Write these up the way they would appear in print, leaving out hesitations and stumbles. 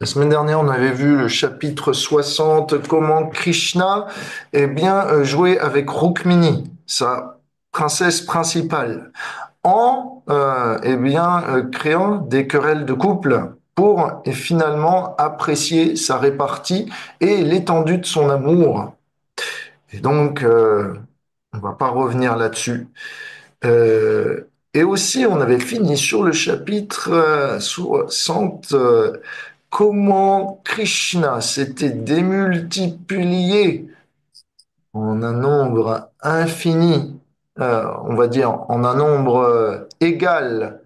La semaine dernière, on avait vu le chapitre 60, comment Krishna, jouait avec Rukmini, sa princesse principale, en créant des querelles de couple pour finalement apprécier sa répartie et l'étendue de son amour. Et donc, on va pas revenir là-dessus. Euh, et aussi, on avait fini sur le chapitre 60, comment Krishna s'était démultiplié en un nombre infini, on va dire en un nombre égal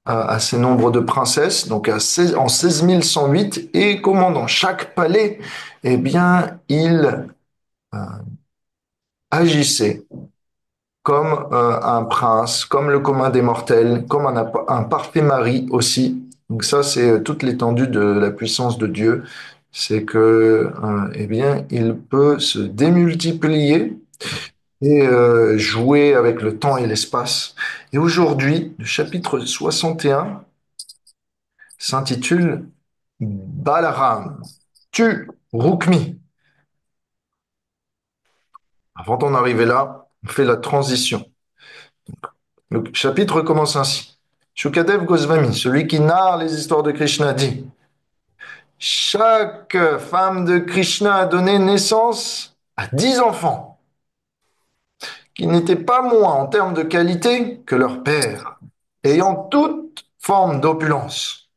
à ces nombres de princesses, donc en 16 108, et comment dans chaque palais, il agissait comme un prince, comme le commun des mortels, comme un parfait mari aussi. Donc ça, c'est toute l'étendue de la puissance de Dieu. C'est que, il peut se démultiplier et jouer avec le temps et l'espace. Et aujourd'hui, le chapitre 61 s'intitule Balaram, tu Rukmi. Avant d'en arriver là, on fait la transition. Le chapitre commence ainsi. Shukadev Goswami, celui qui narre les histoires de Krishna, dit: chaque femme de Krishna a donné naissance à 10 enfants, qui n'étaient pas moins en termes de qualité que leur père, ayant toute forme d'opulence.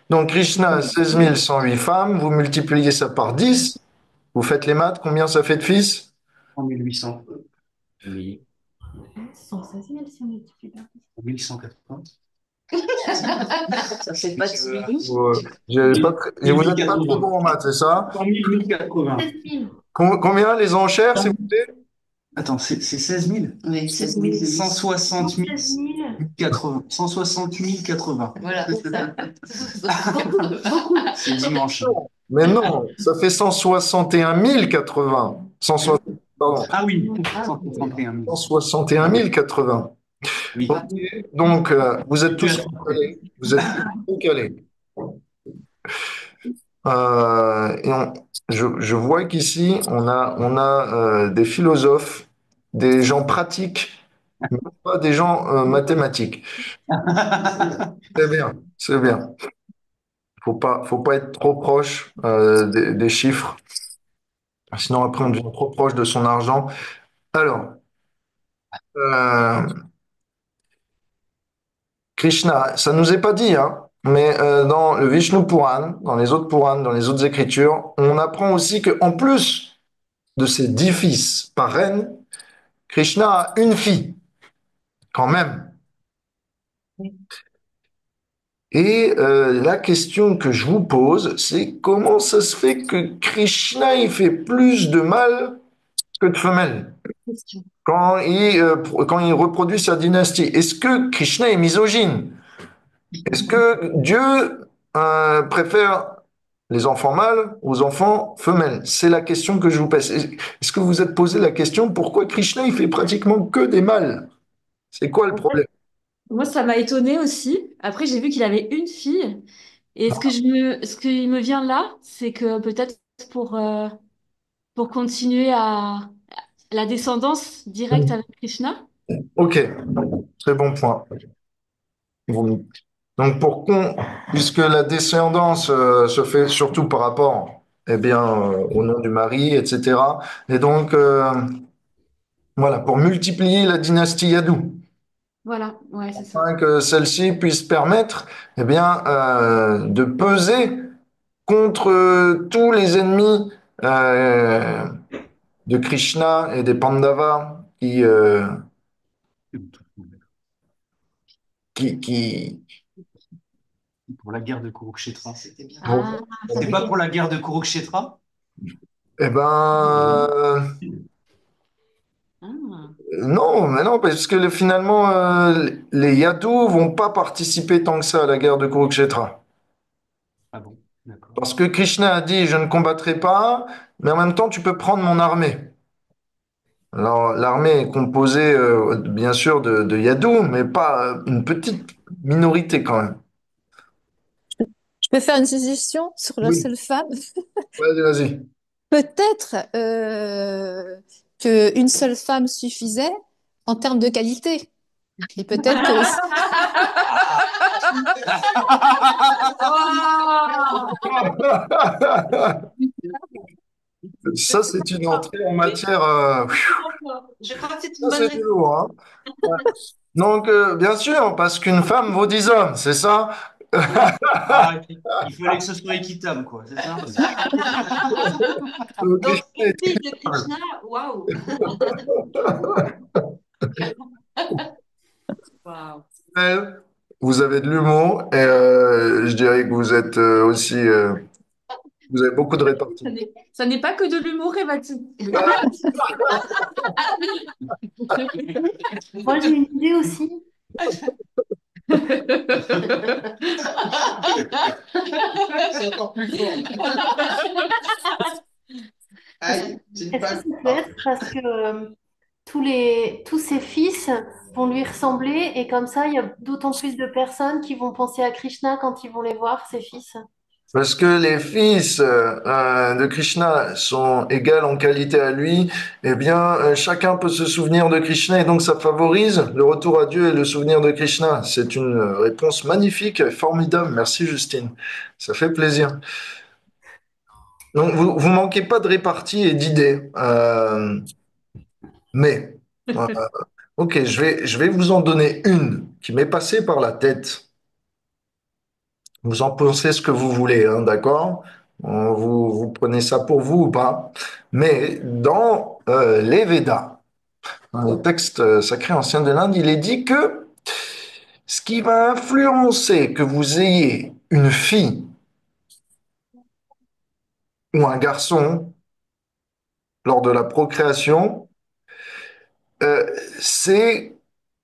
Donc Krishna a 16 108 femmes, vous multipliez ça par 10, vous faites les maths, combien ça fait de fils? En 1800, oui, 116 000 si on multiplie par 10. en 1180. Ça fait pas de minutes. Vous n'êtes pas très 1080. bon en maths, c'est ça? 100 000, 1080. 16 000. Combien les enchères, s'il vous plaît? Attends, c'est 16 000? Oui, 16 000. 160 000, 16 000. 80. 160 080. Voilà, c'est ça. Beaucoup. C'est dimanche. Mais non, ça fait 161 080. 160, pardon, Ah oui, Ah, 161 000. 161 080. Oui. Ok, donc, vous êtes Tu tous as calés. Vous êtes tous calés. Je vois qu'ici, on a des philosophes, des gens pratiques, mais pas des gens mathématiques. C'est bien, c'est bien. Faut pas être trop proche des chiffres, sinon après on devient trop proche de son argent. Alors, euh, Krishna, ça nous est pas dit, hein, mais dans le Vishnu Puran, dans les autres Puranas, dans les autres écritures, on apprend aussi que en plus de ses 10 fils par reine, Krishna a une fille, quand même. Et la question que je vous pose, c'est comment ça se fait que Krishna il fait plus de mal que de femelles question. quand il reproduit sa dynastie? Est-ce que Krishna est misogyne? Est-ce que Dieu préfère les enfants mâles aux enfants femelles? C'est la question que je vous pose. Est-ce que vous vous êtes posé la question pourquoi Krishna il fait pratiquement que des mâles? C'est quoi le En fait, problème? moi, ça m'a étonnée aussi. Après, j'ai vu qu'il avait une fille. Et ce qui me vient là, c'est que peut-être pour continuer à la descendance directe avec Krishna. Ok, très bon point. Vous- Donc puisque la descendance se fait surtout par rapport, au nom du mari, etc. Et donc voilà, pour multiplier la dynastie Yadou, Voilà, ouais, c'est ça. afin que celle-ci puisse permettre, de peser contre tous les ennemis euh, de Krishna et des Pandavas qui Pour la guerre de Kurukshetra. vont- Ah, ça C'est fait pas pour quelque la guerre de Kurukshetra? eh ben, Ah. non, mais non, parce que finalement, les Yadous vont pas participer tant que ça à la guerre de Kurukshetra. Ah bon, d'accord. Parce que Krishna a dit, je ne combattrai pas, mais en même temps, tu peux prendre mon armée. Alors, l'armée est composée, bien sûr, de Yadous, mais pas une petite minorité quand même. peux faire une suggestion sur la Oui, seule femme? vas-y, vas-y. Peut-être qu'une seule femme suffisait en termes de qualité. Et peut-être que Ça, c'est une entrée en matière. Je crois que c'est une Ça, bonne c'est du réponse. lourd, hein. Ouais. Donc, bien sûr, parce qu'une femme vaut 10 hommes, c'est ça? Ah, il fallait que ce soit équitable, quoi, c'est ça? Donc, Krishna une est fille de équitable. Krishna, waouh! Waouh! Elle, vous avez de l'humour et je dirais que vous êtes aussi. Vous avez beaucoup de répartie. Ça n'est pas que de l'humour, Rebati. Moi, j'ai une idée aussi. C'est encore plus fort. Aïe, j'ai une Est-ce que balle. ça peut Ah. être parce que tous ses fils vont lui ressembler et comme ça, il y a d'autant plus de personnes qui vont penser à Krishna quand ils vont les voir, ses fils. Parce que les fils de Krishna sont égaux en qualité à lui, eh bien, chacun peut se souvenir de Krishna et donc ça favorise le retour à Dieu et le souvenir de Krishna. C'est une réponse magnifique, et formidable. Merci Justine. Ça fait plaisir. Donc, vous manquez pas de répartie et d'idées. Mais, euh, ok, je vais vous en donner une qui m'est passée par la tête. Vous en pensez ce que vous voulez, hein, d'accord? Vous prenez ça pour vous ou pas? Mais dans les Védas, dans les textes sacrés anciens de l'Inde, il est dit que ce qui va influencer que vous ayez une fille ou un garçon lors de la procréation, euh, c'est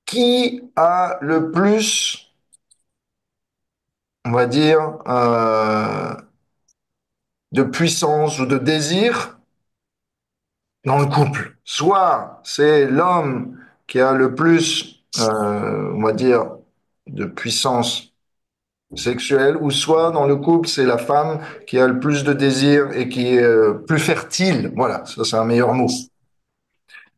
qui a le plus, on va dire, de puissance ou de désir dans le couple. Soit c'est l'homme qui a le plus, on va dire, de puissance sexuelle, ou soit dans le couple, c'est la femme qui a le plus de désir et qui est plus fertile. Voilà, ça c'est un meilleur mot.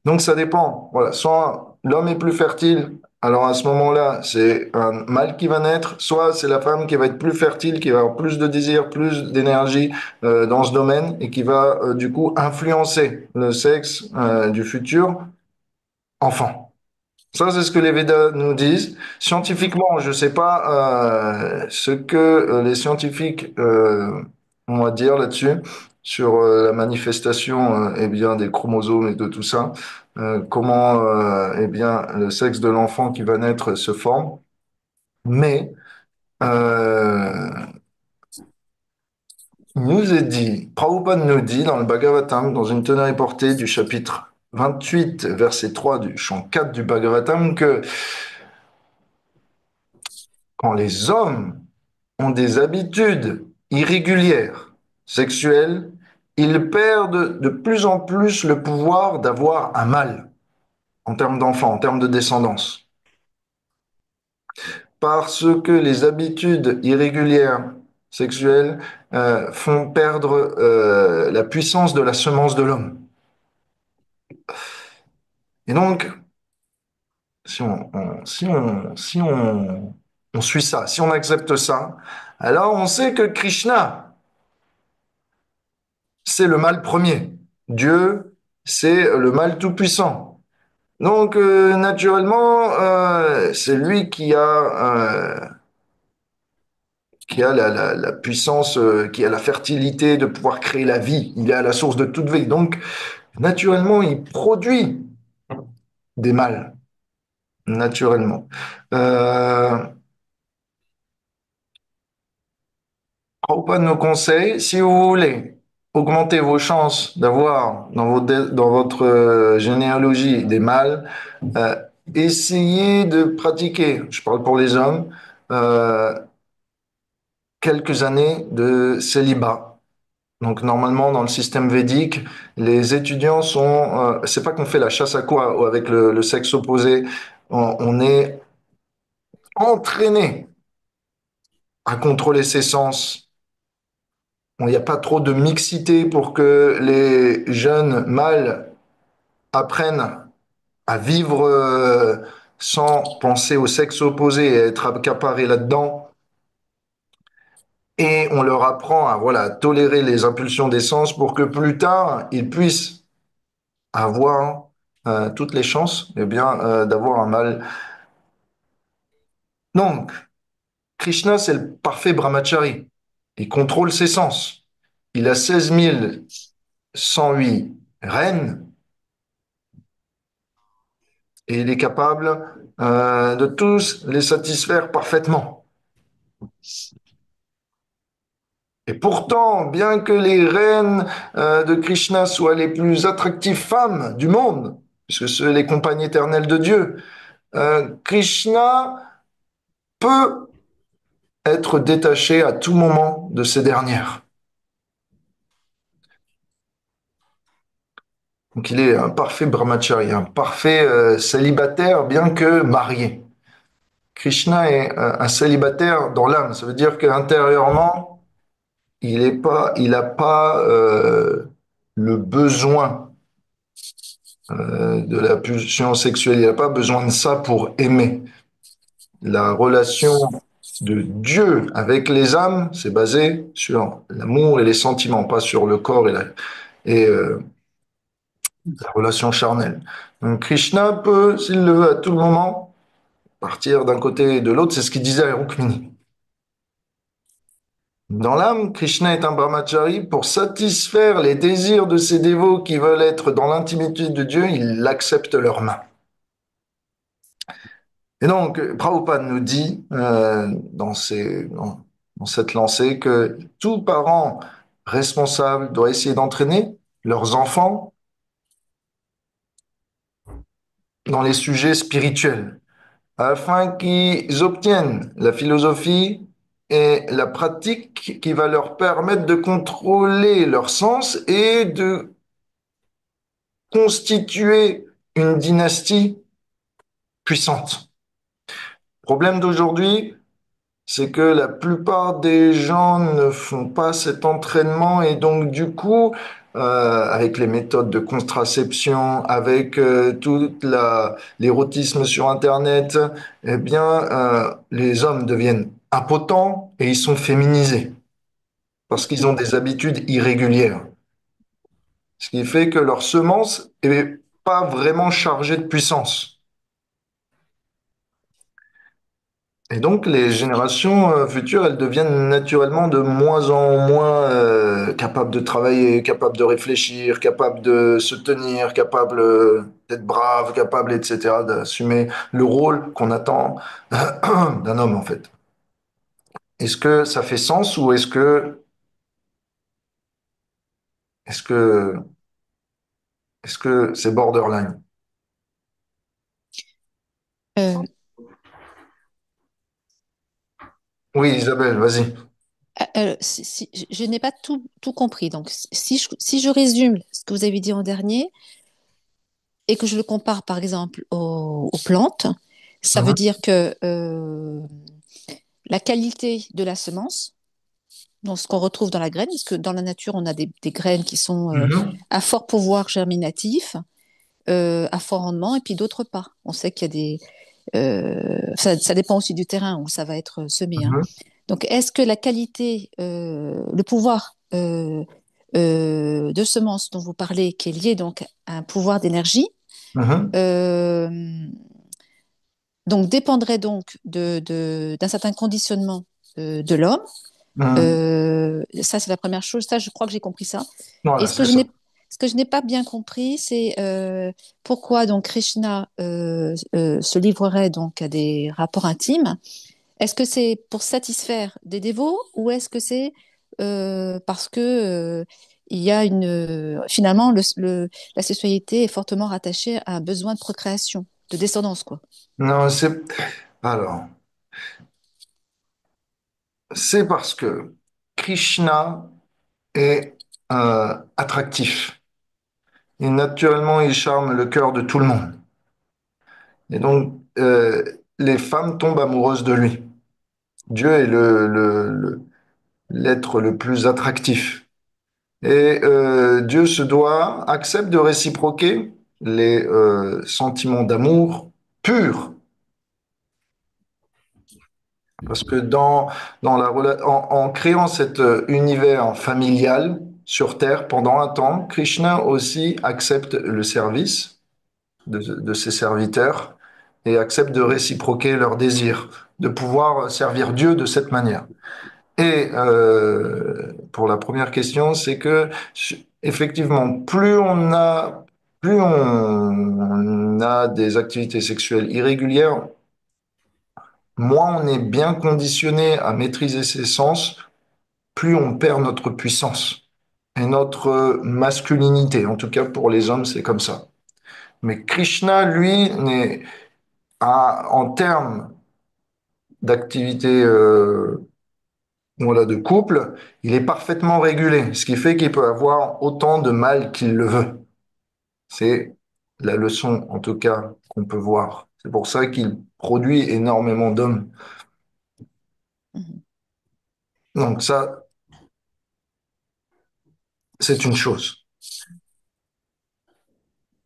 Donc ça dépend. Voilà, soit l'homme est plus fertile, alors à ce moment-là, c'est un mâle qui va naître, soit c'est la femme qui va être plus fertile, qui va avoir plus de désir, plus d'énergie dans ce domaine et qui va du coup influencer le sexe du futur enfant. Ça, c'est ce que les Védas nous disent. Scientifiquement, je ne sais pas ce que les scientifiques ont à dire là-dessus, sur la manifestation eh bien, des chromosomes et de tout ça, comment eh bien, le sexe de l'enfant qui va naître se forme. Mais euh, il nous est dit, Prabhupada nous dit dans le Bhagavatam, dans une teneur portée du chapitre 28, verset 3 du chant 4 du Bhagavatam, que quand les hommes ont des habitudes irrégulières sexuelles, ils perdent de plus en plus le pouvoir d'avoir un mâle en termes d'enfants, en termes de descendance. Parce que les habitudes irrégulières sexuelles font perdre la puissance de la semence de l'homme. Et donc, si on suit ça, si on accepte ça, alors on sait que Krishna, c'est le mal premier. Dieu, c'est le mal tout-puissant. Donc, naturellement, c'est lui qui a la puissance, qui a la fertilité de pouvoir créer la vie. Il est à la source de toute vie. Donc, naturellement, il produit des mâles, naturellement. Euh, Prabhupada nous conseille, si vous voulez augmenter vos chances d'avoir dans votre généalogie des mâles, euh, essayez de pratiquer, je parle pour les hommes, euh, quelques années de célibat. Donc normalement dans le système védique, les étudiants sont, c'est pas qu'on fait la chasse à quoi avec le sexe opposé, on est entraîné à contrôler ses sens, il n'y a pas trop de mixité pour que les jeunes mâles apprennent à vivre sans penser au sexe opposé et être accaparés là-dedans. Et on leur apprend à voilà, tolérer les impulsions des sens pour que plus tard, ils puissent avoir toutes les chances d'avoir un mâle. Donc, Krishna, c'est le parfait brahmachari. Il contrôle ses sens. Il a 16 108 reines et il est capable de tous les satisfaire parfaitement. Et pourtant, bien que les reines de Krishna soient les plus attractives femmes du monde, puisque ce sont les compagnes éternelles de Dieu, Krishna peut être détaché à tout moment de ces dernières. Donc il est un parfait brahmachari, un parfait célibataire, bien que marié. Krishna est un célibataire dans l'âme. Ça veut dire qu'intérieurement, il n'a pas le besoin de la pulsion sexuelle. Il n'a pas besoin de ça pour aimer. La relation de Dieu avec les âmes, c'est basé sur l'amour et les sentiments, pas sur le corps et la relation charnelle. Donc Krishna peut, s'il le veut à tout le moment, partir d'un côté et de l'autre. C'est ce qu'il disait à Rukmini. Dans l'âme, Krishna est un brahmachari. Pour satisfaire les désirs de ses dévots qui veulent être dans l'intimité de Dieu, il accepte leurs mains. Et donc, Prabhupada nous dit dans cette lancée que tout parent responsable doit essayer d'entraîner leurs enfants dans les sujets spirituels, afin qu'ils obtiennent la philosophie et la pratique qui va leur permettre de contrôler leurs sens et de constituer une dynastie puissante. Problème d'aujourd'hui, c'est que la plupart des gens ne font pas cet entraînement et donc du coup, avec les méthodes de contraception, avec l'érotisme sur Internet, eh bien, les hommes deviennent impotents et ils sont féminisés parce qu'ils ont des habitudes irrégulières. Ce qui fait que leur semence est pas vraiment chargée de puissance. Et donc, les générations futures, elles deviennent naturellement de moins en moins capables de travailler, capables de réfléchir, capables de se tenir, capables d'être braves, capables, etc., d'assumer le rôle qu'on attend d'un homme, en fait. Est-ce que ça fait sens ou est-ce que, est-ce que c'est borderline? Euh, Oui, Isabelle, vas-y. je n'ai pas tout compris. Donc, si je résume ce que vous avez dit en dernier et que je le compare, par exemple, aux plantes, ça veut Mhm, dire que la qualité de la semence, donc ce qu'on retrouve dans la graine, parce que dans la nature, on a des graines qui sont mhm, à fort pouvoir germinatif, à fort rendement, et puis d'autres pas. On sait qu'il y a ça dépend aussi du terrain où ça va être semé, hein. mhm, Donc, est-ce que la qualité, le pouvoir de semence dont vous parlez, qui est lié donc à un pouvoir d'énergie, mhm, euh, donc dépendrait donc d'un certain conditionnement de l'homme. mhm. Ça, c'est la première chose. Ça, je crois que j'ai compris ça. Et Voilà, c'est ça. ce que je n'ai pas bien compris, c'est pourquoi donc Krishna se livrerait donc à des rapports intimes. Est-ce que c'est pour satisfaire des dévots ou est-ce que c'est parce que il y a finalement la sexualité est fortement rattachée à un besoin de procréation, de descendance, quoi. Non, alors, c'est parce que Krishna est attractif. Et naturellement, il charme le cœur de tout le monde. Et donc, les femmes tombent amoureuses de lui. Dieu est l'être le plus attractif. Et Dieu accepte de réciproquer les sentiments d'amour purs. Parce que en créant cet univers familial sur Terre pendant un temps, Krishna aussi accepte le service de ses serviteurs et accepte de réciproquer leurs désirs, de pouvoir servir Dieu de cette manière. Et pour la première question, c'est que effectivement, plus on a des activités sexuelles irrégulières, moins on est bien conditionné à maîtriser ses sens, plus on perd notre puissance et notre masculinité. En tout cas, pour les hommes, c'est comme ça. Mais Krishna, lui, en termes d'activité voilà, de couple, il est parfaitement régulé, ce qui fait qu'il peut avoir autant de mal qu'il le veut. C'est la leçon, en tout cas, qu'on peut voir. C'est pour ça qu'il produit énormément d'hommes. Mhm. Donc ça, c'est une chose.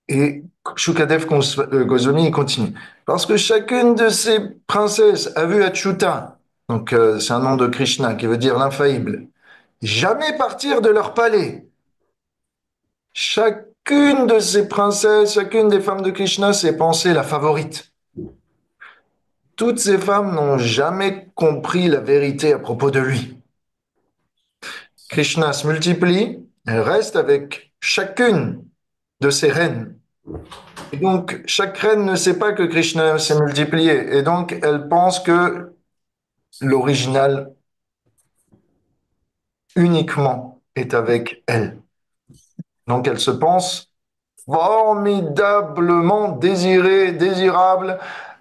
Et Shukadev Goswami il continue. Parce que chacune de ces princesses a vu Achyuta, donc c'est un nom de Krishna qui veut dire l'infaillible, jamais partir de leur palais. Chacune de ces princesses, chacune des femmes de Krishna s'est pensée la favorite. Toutes ces femmes n'ont jamais compris la vérité à propos de lui. Krishna se multiplie, elle reste avec chacune de ses reines. Et donc, chaque reine ne sait pas que Krishna s'est multiplié. Et donc, elle pense que l'original uniquement est avec elle. Donc, elle se pense formidablement désirée, désirable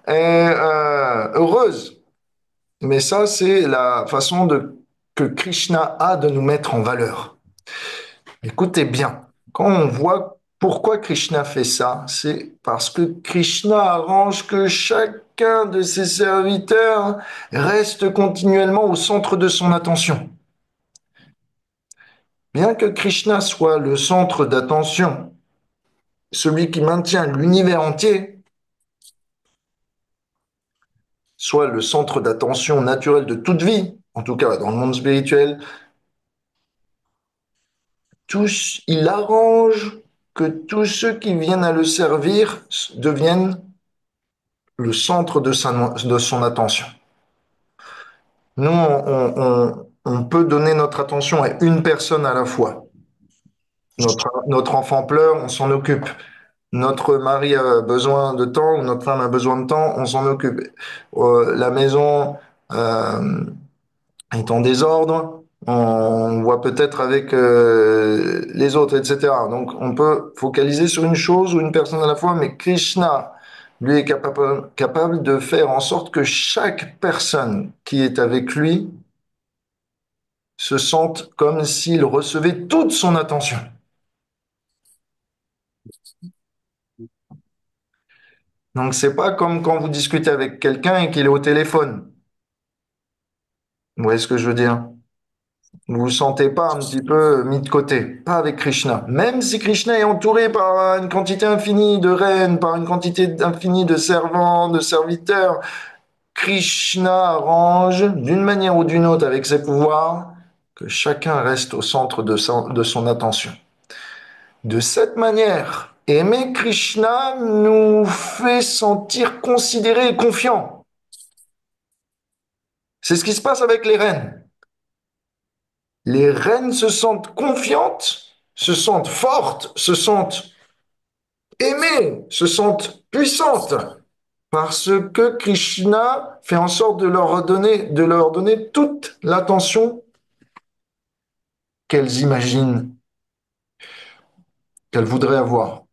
et heureuse. Mais ça, c'est la façon que Krishna a de nous mettre en valeur. Écoutez bien, quand on voit pourquoi Krishna fait ça, c'est parce que Krishna arrange que chacun de ses serviteurs reste continuellement au centre de son attention. Bien que Krishna soit le centre d'attention, celui qui maintient l'univers entier, soit le centre d'attention naturel de toute vie, en tout cas dans le monde spirituel, il arrange que tous ceux qui viennent à le servir deviennent le centre de son attention. Nous, on peut donner notre attention à une personne à la fois. Notre enfant pleure, on s'en occupe. Notre mari a besoin de temps, ou notre femme a besoin de temps, on s'en occupe. La maison est en désordre, on voit peut-être avec les autres, etc. Donc, on peut focaliser sur une chose ou une personne à la fois, mais Krishna, lui, est capable de faire en sorte que chaque personne qui est avec lui se sente comme s'il recevait toute son attention. Donc, c'est pas comme quand vous discutez avec quelqu'un et qu'il est au téléphone. Vous voyez ce que je veux dire? Vous vous sentez pas un petit peu mis de côté, pas avec Krishna. Même si Krishna est entouré par une quantité infinie de reines, par une quantité infinie de servants, de serviteurs, Krishna arrange d'une manière ou d'une autre avec ses pouvoirs que chacun reste au centre de son attention. De cette manière, aimer Krishna nous fait sentir considérés et confiants. C'est ce qui se passe avec les reines. Les reines se sentent confiantes, se sentent fortes, se sentent aimées, se sentent puissantes, parce que Krishna fait en sorte de leur donner toute l'attention qu'elles imaginent, qu'elles voudraient avoir.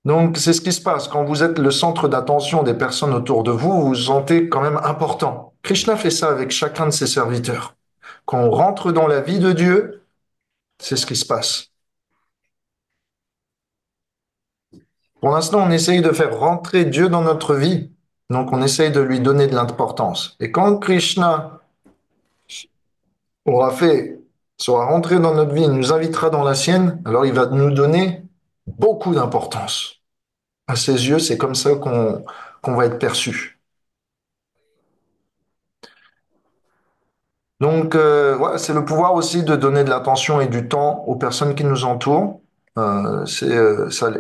Donc, c'est ce qui se passe. Quand vous êtes le centre d'attention des personnes autour de vous, vous vous sentez quand même important. Krishna fait ça avec chacun de ses serviteurs. Quand on rentre dans la vie de Dieu, c'est ce qui se passe. Pour l'instant, on essaye de faire rentrer Dieu dans notre vie. Donc, on essaye de lui donner de l'importance. Et quand Krishna aura fait, sera rentré dans notre vie, il nous invitera dans la sienne, alors il va nous donner beaucoup d'importance. À ses yeux, c'est comme ça qu'on va être perçu. Donc, ouais, c'est le pouvoir aussi de donner de l'attention et du temps aux personnes qui nous entourent. Ça,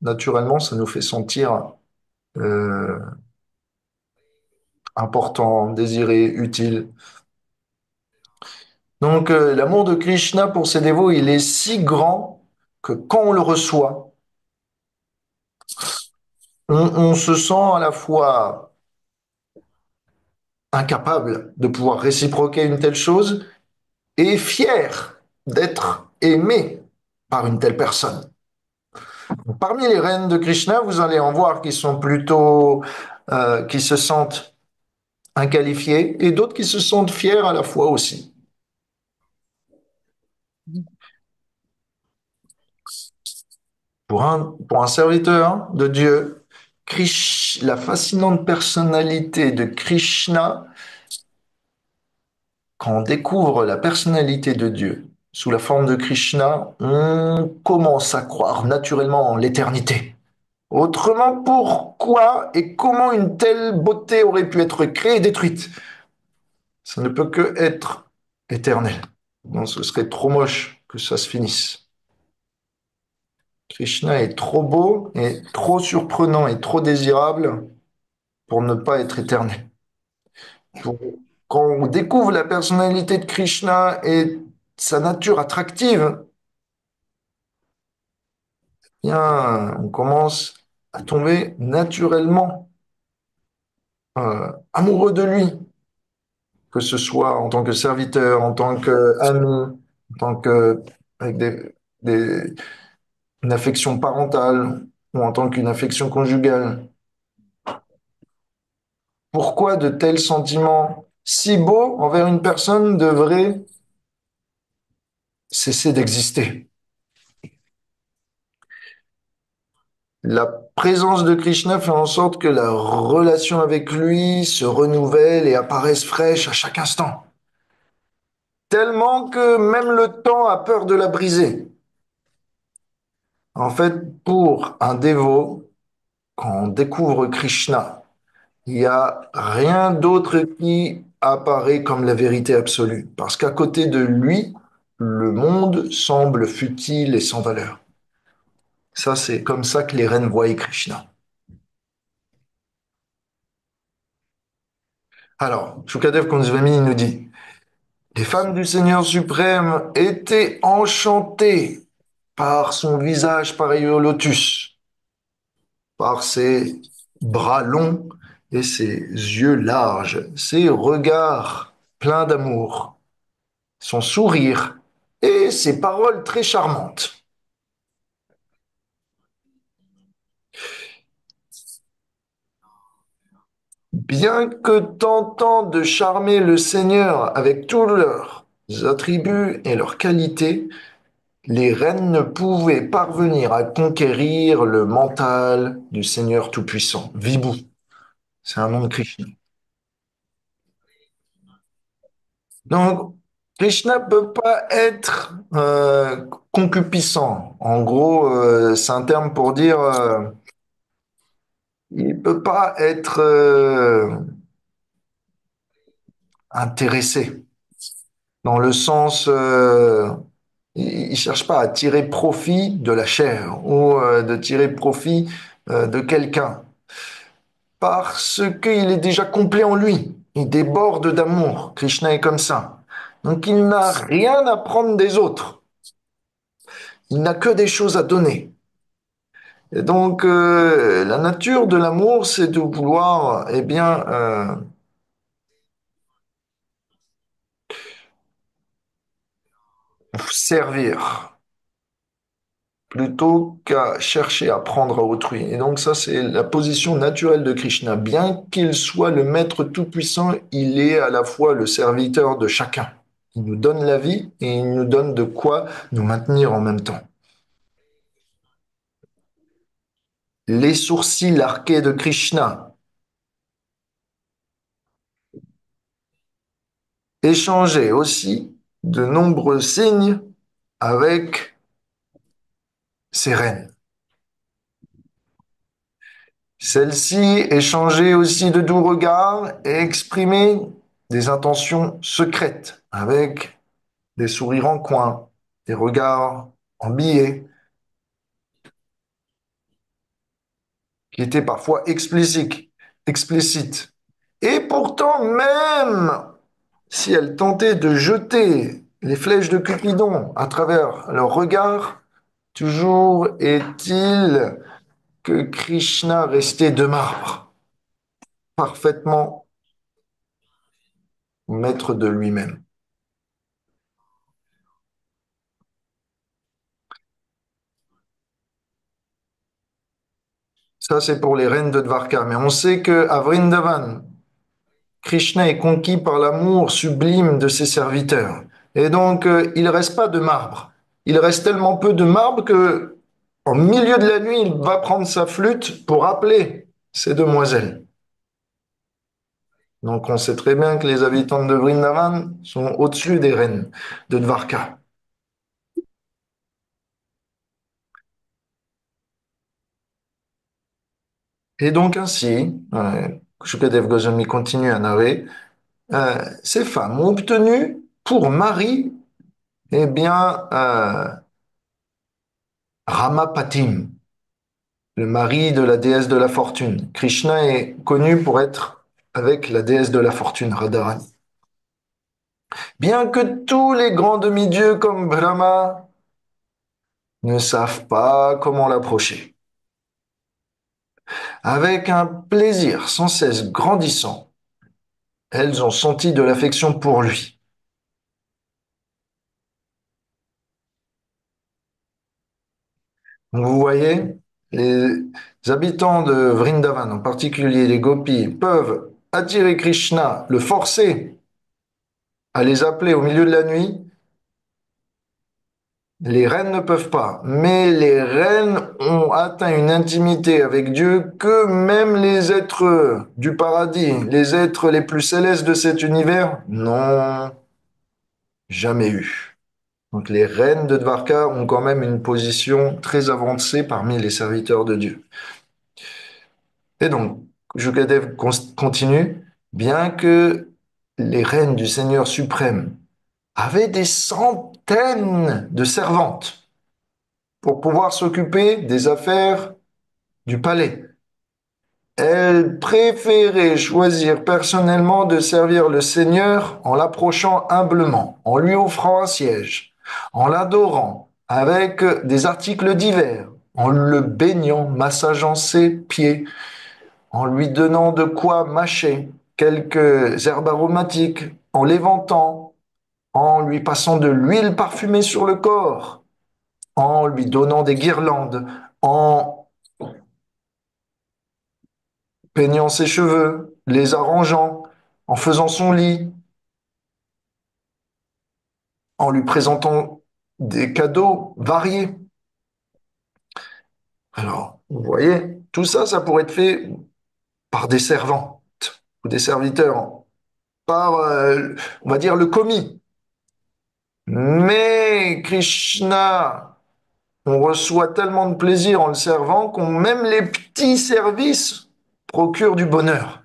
naturellement, ça nous fait sentir euh, important, désiré, utile. Donc, l'amour de Krishna pour ses dévots, il est si grand que quand on le reçoit, on se sent à la fois incapable de pouvoir réciproquer une telle chose et fier d'être aimé par une telle personne. Parmi les reines de Krishna, vous allez en voir qui sont plutôt, qui se sentent inqualifiées et d'autres qui se sentent fiers à la fois aussi. Pour un serviteur de Dieu, la fascinante personnalité de Krishna, quand on découvre la personnalité de Dieu sous la forme de Krishna, on commence à croire naturellement en l'éternité. Autrement, pourquoi et comment une telle beauté aurait pu être créée et détruite? Ça ne peut que être éternel. Non, ce serait trop moche que ça se finisse. Krishna est trop beau et trop surprenant et trop désirable pour ne pas être éternel. Pour- Quand on découvre la personnalité de Krishna et sa nature attractive, eh bien, on commence à tomber naturellement amoureux de lui, que ce soit en tant que serviteur, en tant qu'ami, en tant que avec des- une affection parentale ou en tant qu'une affection conjugale. Pourquoi de tels sentiments si beaux envers une personne devraient cesser d'exister? La présence de Krishna fait en sorte que la relation avec lui se renouvelle et apparaisse fraîche à chaque instant. Tellement que même le temps a peur de la briser. En fait, pour un dévot, quand on découvre Krishna, il n'y a rien d'autre qui apparaît comme la vérité absolue. Parce qu'à côté de lui, le monde semble futile et sans valeur. Ça, c'est comme ça que les reines voyaient Krishna. Alors, Shukadev Kunzvami nous dit, les femmes du Seigneur suprême étaient enchantées par son visage pareil au lotus, par ses bras longs et ses yeux larges, ses regards pleins d'amour, son sourire et ses paroles très charmantes. Bien que tentant de charmer le Seigneur avec tous leurs attributs et leurs qualités, les reines ne pouvaient parvenir à conquérir le mental du Seigneur Tout-Puissant, Vibhu. C'est un nom de Krishna. Donc, Krishna peut pas être concupiscent. En gros, c'est un terme pour dire il peut pas être intéressé dans le sens il cherche pas à tirer profit de la chair ou de tirer profit de quelqu'un parce qu'il est déjà complet en lui. Il déborde d'amour. Krishna est comme ça. Donc il n'a rien à prendre des autres. Il n'a que des choses à donner. Et donc la nature de l'amour, c'est de vouloir, eh bien, servir plutôt qu'à chercher à prendre à autrui. Et donc ça, c'est la position naturelle de Krishna. Bien qu'il soit le maître tout-puissant, il est à la fois le serviteur de chacun. Il nous donne la vie et il nous donne de quoi nous maintenir en même temps. Les sourcils arqués de Krishna échangeait aussi de nombreux signes avec ses reines. Celle-ci échangeait aussi de doux regards et exprimait des intentions secrètes avec des sourires en coin, des regards en billets qui étaient parfois explicites. Et pourtant, même si elle tentait de jeter les flèches de Cupidon à travers leurs regards, toujours est-il que Krishna restait de marbre, parfaitement maître de lui-même. Ça, c'est pour les reines de Dvarka. Mais on sait qu'à Vrindavan, Krishna est conquis par l'amour sublime de ses serviteurs. Et donc, il ne reste pas de marbre. Il reste tellement peu de marbre que, en milieu de la nuit, il va prendre sa flûte pour appeler ces demoiselles. Donc, on sait très bien que les habitants de Vrindavan sont au-dessus des reines de Dvarka. Et donc, ainsi, Shukadev Goswami continue à narrer, ces femmes ont obtenu pour mari, eh bien, Ramapatim, le mari de la déesse de la fortune. Krishna est connu pour être avec la déesse de la fortune, Radharani. Bien que tous les grands demi-dieux comme Brahma ne savent pas comment l'approcher. Avec un plaisir sans cesse grandissant, elles ont senti de l'affection pour lui. Donc vous voyez, les habitants de Vrindavan, en particulier les gopis, peuvent attirer Krishna, le forcer à les appeler au milieu de la nuit. Les reines ne peuvent pas, mais les reines ont atteint une intimité avec Dieu que même les êtres du paradis, les êtres les plus célestes de cet univers, n'ont jamais eu. Donc les reines de Dvarka ont quand même une position très avancée parmi les serviteurs de Dieu. Et donc, Jukadev continue, bien que les reines du Seigneur suprême avaient des centaines de servantes pour pouvoir s'occuper des affaires du palais. Elle préférait choisir personnellement de servir le Seigneur en l'approchant humblement, en lui offrant un siège, en l'adorant avec des articles divers, en le baignant, massageant ses pieds, en lui donnant de quoi mâcher quelques herbes aromatiques, en l'éventant, en lui passant de l'huile parfumée sur le corps, en lui donnant des guirlandes, en peignant ses cheveux, les arrangeant, en faisant son lit, en lui présentant des cadeaux variés. Alors, vous voyez, tout ça, ça pourrait être fait par des servantes ou des serviteurs, par, on va dire, le commis. Mais Krishna, on reçoit tellement de plaisir en le servant qu'on même les petits services procurent du bonheur.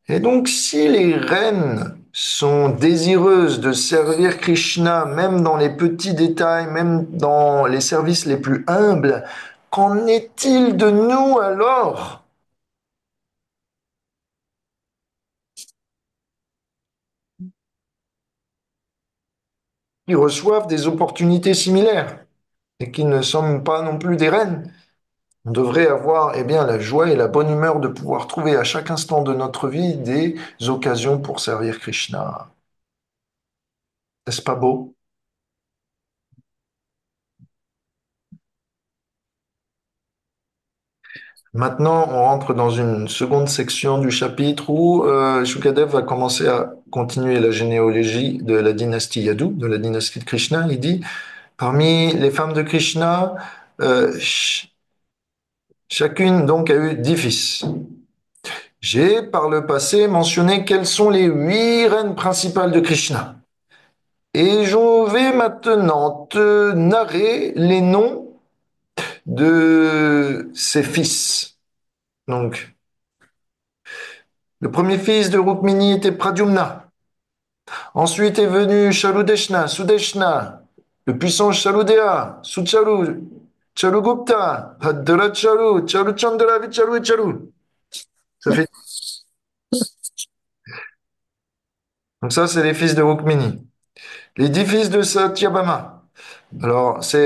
Et donc, si les reines sont désireuses de servir Krishna, même dans les petits détails, même dans les services les plus humbles, qu'en est-il de nous alors? Qui reçoivent des opportunités similaires et qui ne sommes pas non plus des reines. On devrait avoir eh bien, la joie et la bonne humeur de pouvoir trouver à chaque instant de notre vie des occasions pour servir Krishna. N'est-ce pas beau? Maintenant, on rentre dans une seconde section du chapitre où Shukadev va commencer à continuer la généalogie de la dynastie Yadu, de la dynastie de Krishna. Il dit, parmi les femmes de Krishna, chacune donc a eu 10 fils. J'ai par le passé mentionné quelles sont les 8 reines principales de Krishna. Et je vais maintenant te narrer les noms de ses fils. Donc, le premier fils de Rukmini était Pradyumna. Ensuite est venu Shaludeshna, Sudeshna, le puissant Shaludea, Sucharu, Charugupta, Bhadracharu, Charuchandra, Vicharu et Charu. Ça fait... Donc ça, c'est les fils de Rukmini. Les 10 fils de Satyabhama. Alors, ça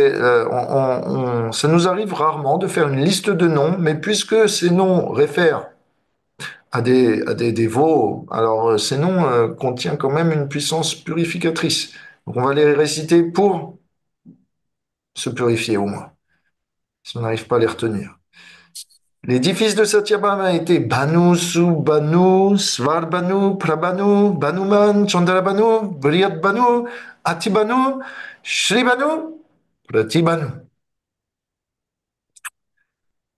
nous arrive rarement de faire une liste de noms, mais puisque ces noms réfèrent à des dévots, alors ces noms contiennent quand même une puissance purificatrice. Donc, on va les réciter pour se purifier au moins, si on n'arrive pas à les retenir. Les 10 fils de Satyabhama étaient Banu, Subhanu, Svarbhanu, Prabhanu, Banuman, Chandrabhanu, Brihatbhanu, Atibhanu, Shribhanu, Pratibhanu.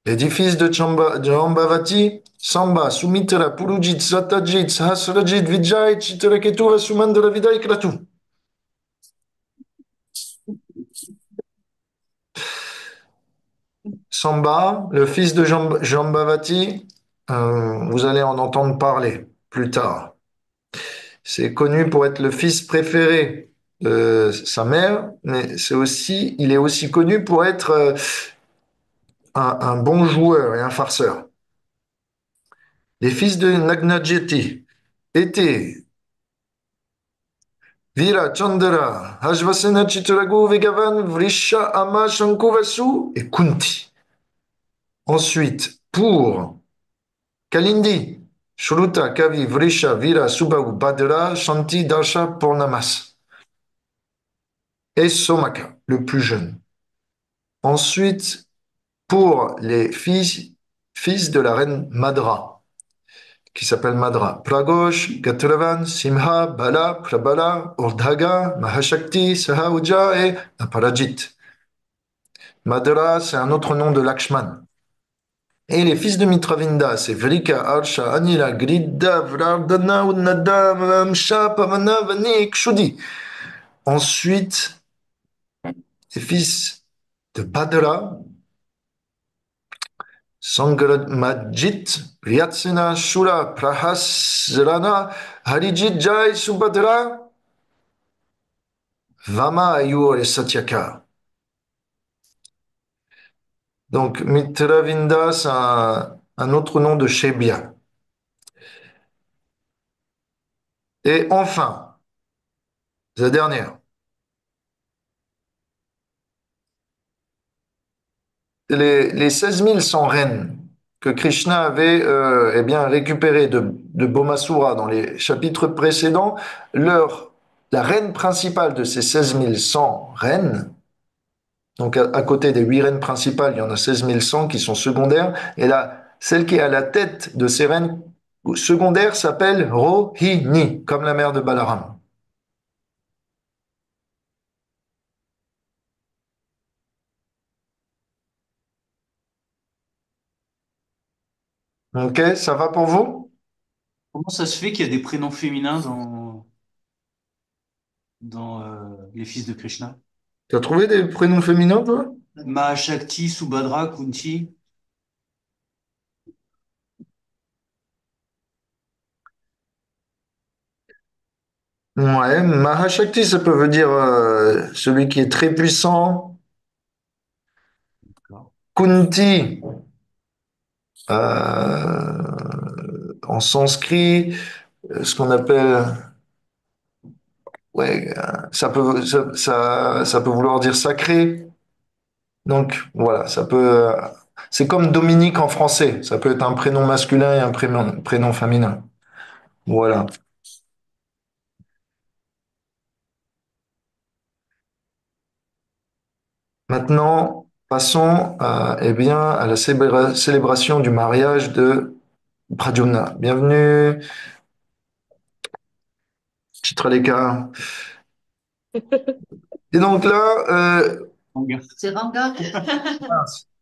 Les 10 fils de Jambavati, Samba, Sumitra, Purujit, Satajit, Sahasrajit, Vijay, Chitraketu, Vasumandra, Vidai, Kratu. Samba, le fils de Jambavati, vous allez en entendre parler plus tard. C'est connu pour être le fils préféré de sa mère, mais il est aussi connu pour être un bon joueur et un farceur. Les fils de Nagnajeti étaient Vira, Chandra, Ashvasena, Chitragu, Vegavan, Vrisha, Ama, Shankuvasu et Kunti. Ensuite, pour Kalindi, Shruta, Kavi, Vrisha, Vira, Subhahu, Badra, Shanti, Darsha, Purnamas. Et Somaka, le plus jeune. Ensuite, pour les fils de la reine Madra, qui s'appelle Madra, Pragosh, Gatravan, Simha, Bala, Prabala, Urdhaga, Mahashakti, Sahauja et Aparajit. Madra, c'est un autre nom de Lakshman. Et les fils de Mitravinda, c'est Vrika, Arsha, Anila, Gridda, Vrardana, Unnada, Mamsha, Pavana, Vani et Kshudi. Ensuite, les fils de Badra, Sangramajit, Ryatsena, Shura, Prahasrana, Harijit, Jai, Subhadra, Vama, Ayur et Satyaka. Donc, Mitravinda, c'est un autre nom de Shebya. Et enfin, la dernière, les 16 100 reines que Krishna avait eh bien, récupérées de Bomasura dans les chapitres précédents, la reine principale de ces 16 100 reines, donc à côté des 8 reines principales, il y en a 16 100 qui sont secondaires, et là, celle qui est à la tête de ces reines secondaires s'appelle Rohini, comme la mère de Balaram. Ok, ça va pour vous? Comment ça se fait qu'il y a des prénoms féminins dans les fils de Krishna? Tu as trouvé des prénoms féminins, toi? Mahashakti, Subhadra, Kunti. Ouais, Mahashakti, ça peut dire celui qui est très puissant. D'accord. Kunti, en sanskrit, ce qu'on appelle, ouais, ça peut vouloir dire sacré. Donc voilà, c'est comme Dominique en français. Ça peut être un prénom masculin et un prénom féminin. Voilà. Maintenant, passons eh bien, à la célébration du mariage de Pradyumna. Bienvenue, Chitraleka. Et donc là, C'est Ranga.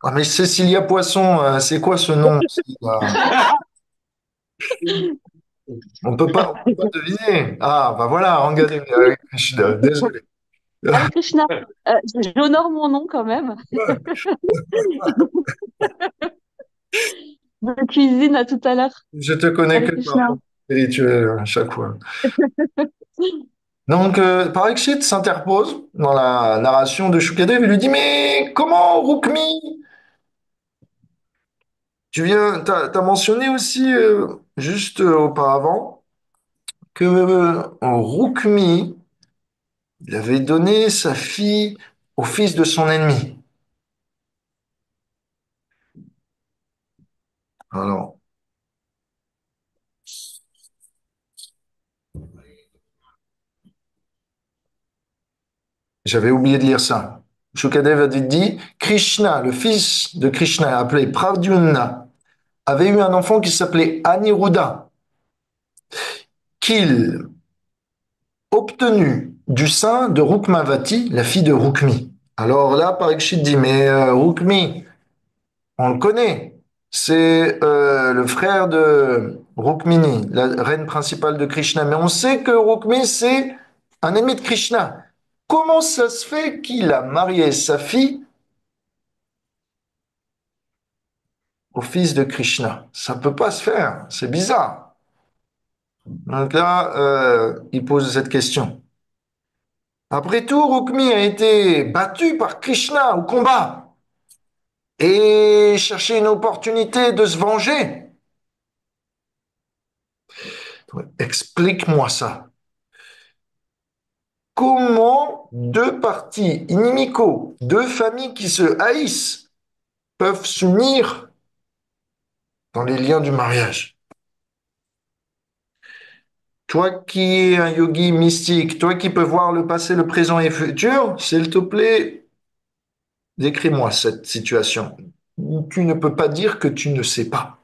ah, mais Cécilia Poisson, c'est quoi ce nom aussi, là? On peut pas deviner. Ah, bah voilà, regardez, Krishna, désolé. Hare Krishna, j'honore mon nom quand même. De cuisine à tout à l'heure. Je te connais Hare que par Krishna. rapport spirituel à chaque fois. Donc, Parikshit s'interpose dans la narration de Shukadev et lui dit, mais comment, Rukmi? T'as mentionné aussi, juste auparavant, que Rukmi, il avait donné sa fille au fils de son ennemi. Alors, j'avais oublié de lire ça. Shukadev avait dit, Krishna, le fils de Krishna, appelé Pradyumna, avait eu un enfant qui s'appelait Aniruddha, qu'il obtenu du sein de Rukmavati, la fille de Rukmi. Alors là, Parikshit dit, mais Rukmi, on le connaît, c'est le frère de Rukmini, la reine principale de Krishna. Mais on sait que Rukmi, c'est un ennemi de Krishna. Comment ça se fait qu'il a marié sa fille au fils de Krishna? Ça peut pas se faire, c'est bizarre. Donc là, il pose cette question. Après tout, Rukmi a été battu par Krishna au combat et cherché une opportunité de se venger. Explique-moi ça. Comment deux partis inimicaux, deux familles qui se haïssent, peuvent s'unir dans les liens du mariage? Toi qui es un yogi mystique, toi qui peux voir le passé, le présent et le futur, s'il te plaît, décris-moi cette situation. Tu ne peux pas dire que tu ne sais pas.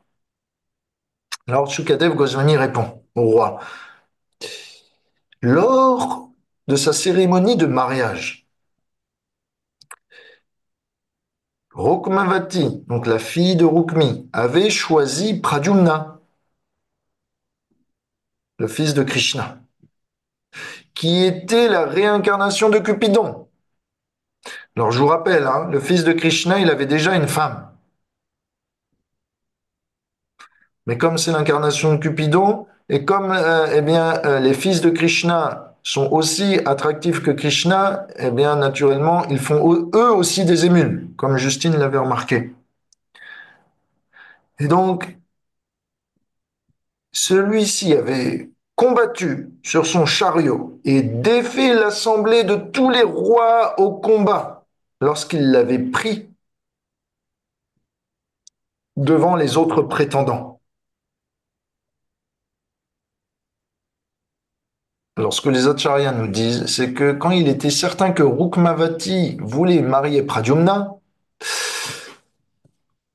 Alors Sukadev Goswami répond au roi. Lors de sa cérémonie de mariage, Rukmavati, donc la fille de Rukmi, avait choisi Pradyumna, le fils de Krishna, qui était la réincarnation de Cupidon. Alors je vous rappelle, hein, le fils de Krishna, il avait déjà une femme. Mais comme c'est l'incarnation de Cupidon, et comme eh bien, les fils de Krishna sont aussi attractifs que Krishna, eh bien, naturellement, ils font eux aussi des émules, comme Justine l'avait remarqué. Et donc, celui-ci avait combattu sur son chariot et défait l'assemblée de tous les rois au combat lorsqu'il l'avait pris devant les autres prétendants. Alors, ce que les acharyas nous disent, c'est que quand il était certain que Rukmavati voulait marier Pradyumna,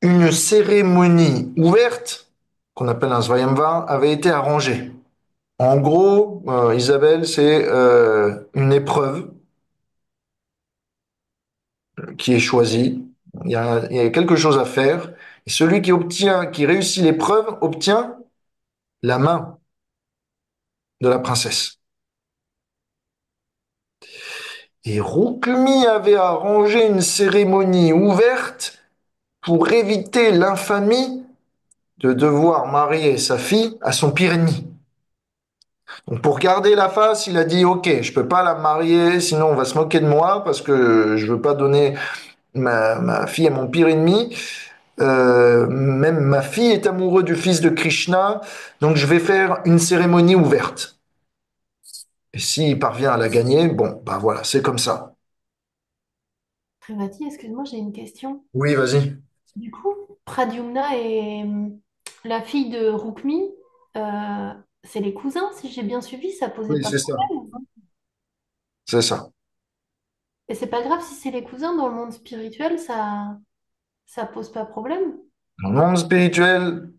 une cérémonie ouverte, qu'on appelle un Svayamvar, avait été arrangée. En gros, Isabelle, c'est une épreuve qui est choisie. Il y a quelque chose à faire. Et celui qui réussit l'épreuve, obtient la main de la princesse. Et Rukmi avait arrangé une cérémonie ouverte pour éviter l'infamie de devoir marier sa fille à son pire ennemi. Donc pour garder la face, il a dit, OK, je peux pas la marier, sinon on va se moquer de moi parce que je veux pas donner ma fille à mon pire ennemi. Même ma fille est amoureuse du fils de Krishna, donc je vais faire une cérémonie ouverte. Et s'il parvient à la gagner, bon, bah voilà, c'est comme ça. Trivati, excuse-moi, j'ai une question. Oui, vas-y. Du coup, Pradyumna et la fille de Rukmi, c'est les cousins, si j'ai bien suivi, ça posait Oui, pas de c'est ça. problème. C'est ça. Et c'est pas grave si c'est les cousins dans le monde spirituel, ça pose pas problème. Dans le monde spirituel,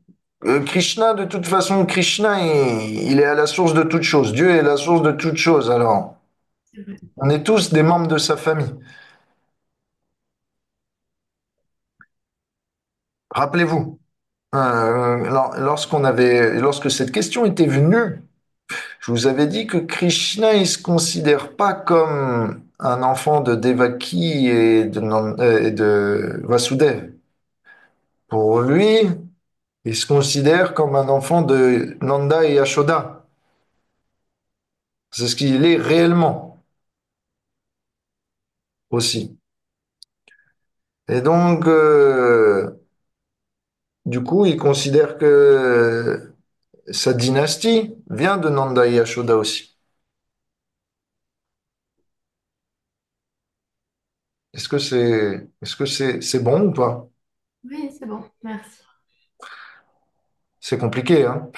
Krishna, de toute façon, Krishna, il est à la source de toute chose. Dieu est la source de toute chose. Alors, C'est vrai. on est tous des membres de sa famille. Rappelez-vous, lorsque cette question était venue, je vous avais dit que Krishna, il se considère pas comme un enfant de Devaki et de Vasudeva. Pour lui, il se considère comme un enfant de Nanda et Yashoda. C'est ce qu'il est réellement aussi. Et donc, du coup, il considère que sa dynastie vient de Nanda et Yashoda aussi. C'est bon ou pas? Oui, c'est bon, merci. C'est compliqué, hein?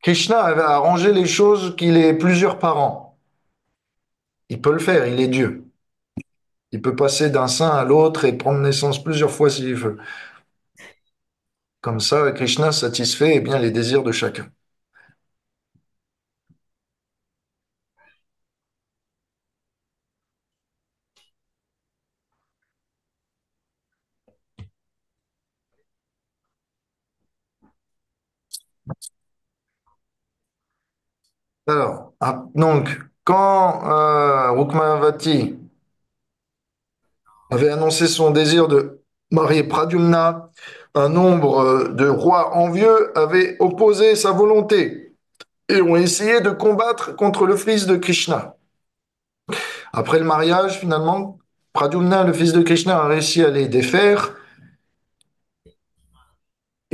Krishna avait arrangé les choses qu'il ait plusieurs parents. Il peut le faire, il est Dieu. Il peut passer d'un saint à l'autre et prendre naissance plusieurs fois s'il veut. Comme ça, Krishna satisfait eh bien les désirs de chacun. Alors, donc, quand Rukmavati avait annoncé son désir de marier Pradyumna, un nombre de rois envieux avaient opposé sa volonté et ont essayé de combattre contre le fils de Krishna. Après le mariage, finalement, Pradyumna, le fils de Krishna, a réussi à les défaire.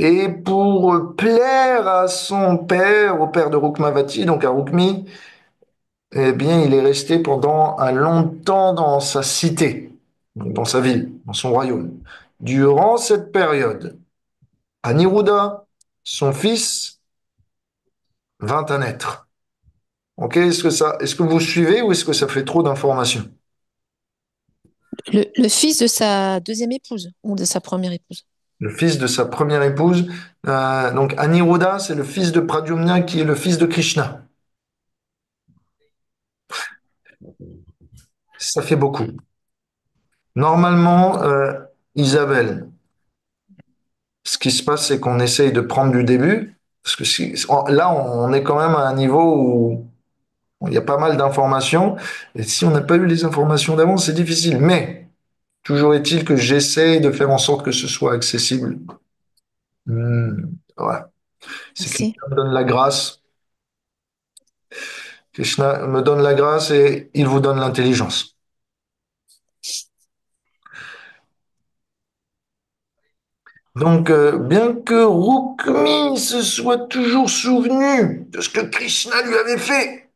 Et pour plaire à son père, au père de Rukmavati, donc à Rukmi, eh bien, il est resté pendant un long temps dans sa cité, donc dans sa ville, dans son royaume. Durant cette période, Aniruddha, son fils, vint à naître. Ok, est-ce que vous suivez ou est-ce que ça fait trop d'informations? Le fils de sa deuxième épouse ou de sa première épouse? Le fils de sa première épouse, donc Aniruddha, c'est le fils de Pradyumna qui est le fils de Krishna. Ça fait beaucoup. Normalement, Isabelle, ce qui se passe, c'est qu'on essaye de prendre du début, parce que là, on est quand même à un niveau où il y a pas mal d'informations, et si on n'a pas eu les informations d'avant, c'est difficile. Mais toujours est-il que j'essaye de faire en sorte que ce soit accessible. Ouais. C'est Merci. Krishna me donne la grâce. Krishna me donne la grâce et il vous donne l'intelligence. Donc, bien que Rukmi se soit toujours souvenu de ce que Krishna lui avait fait,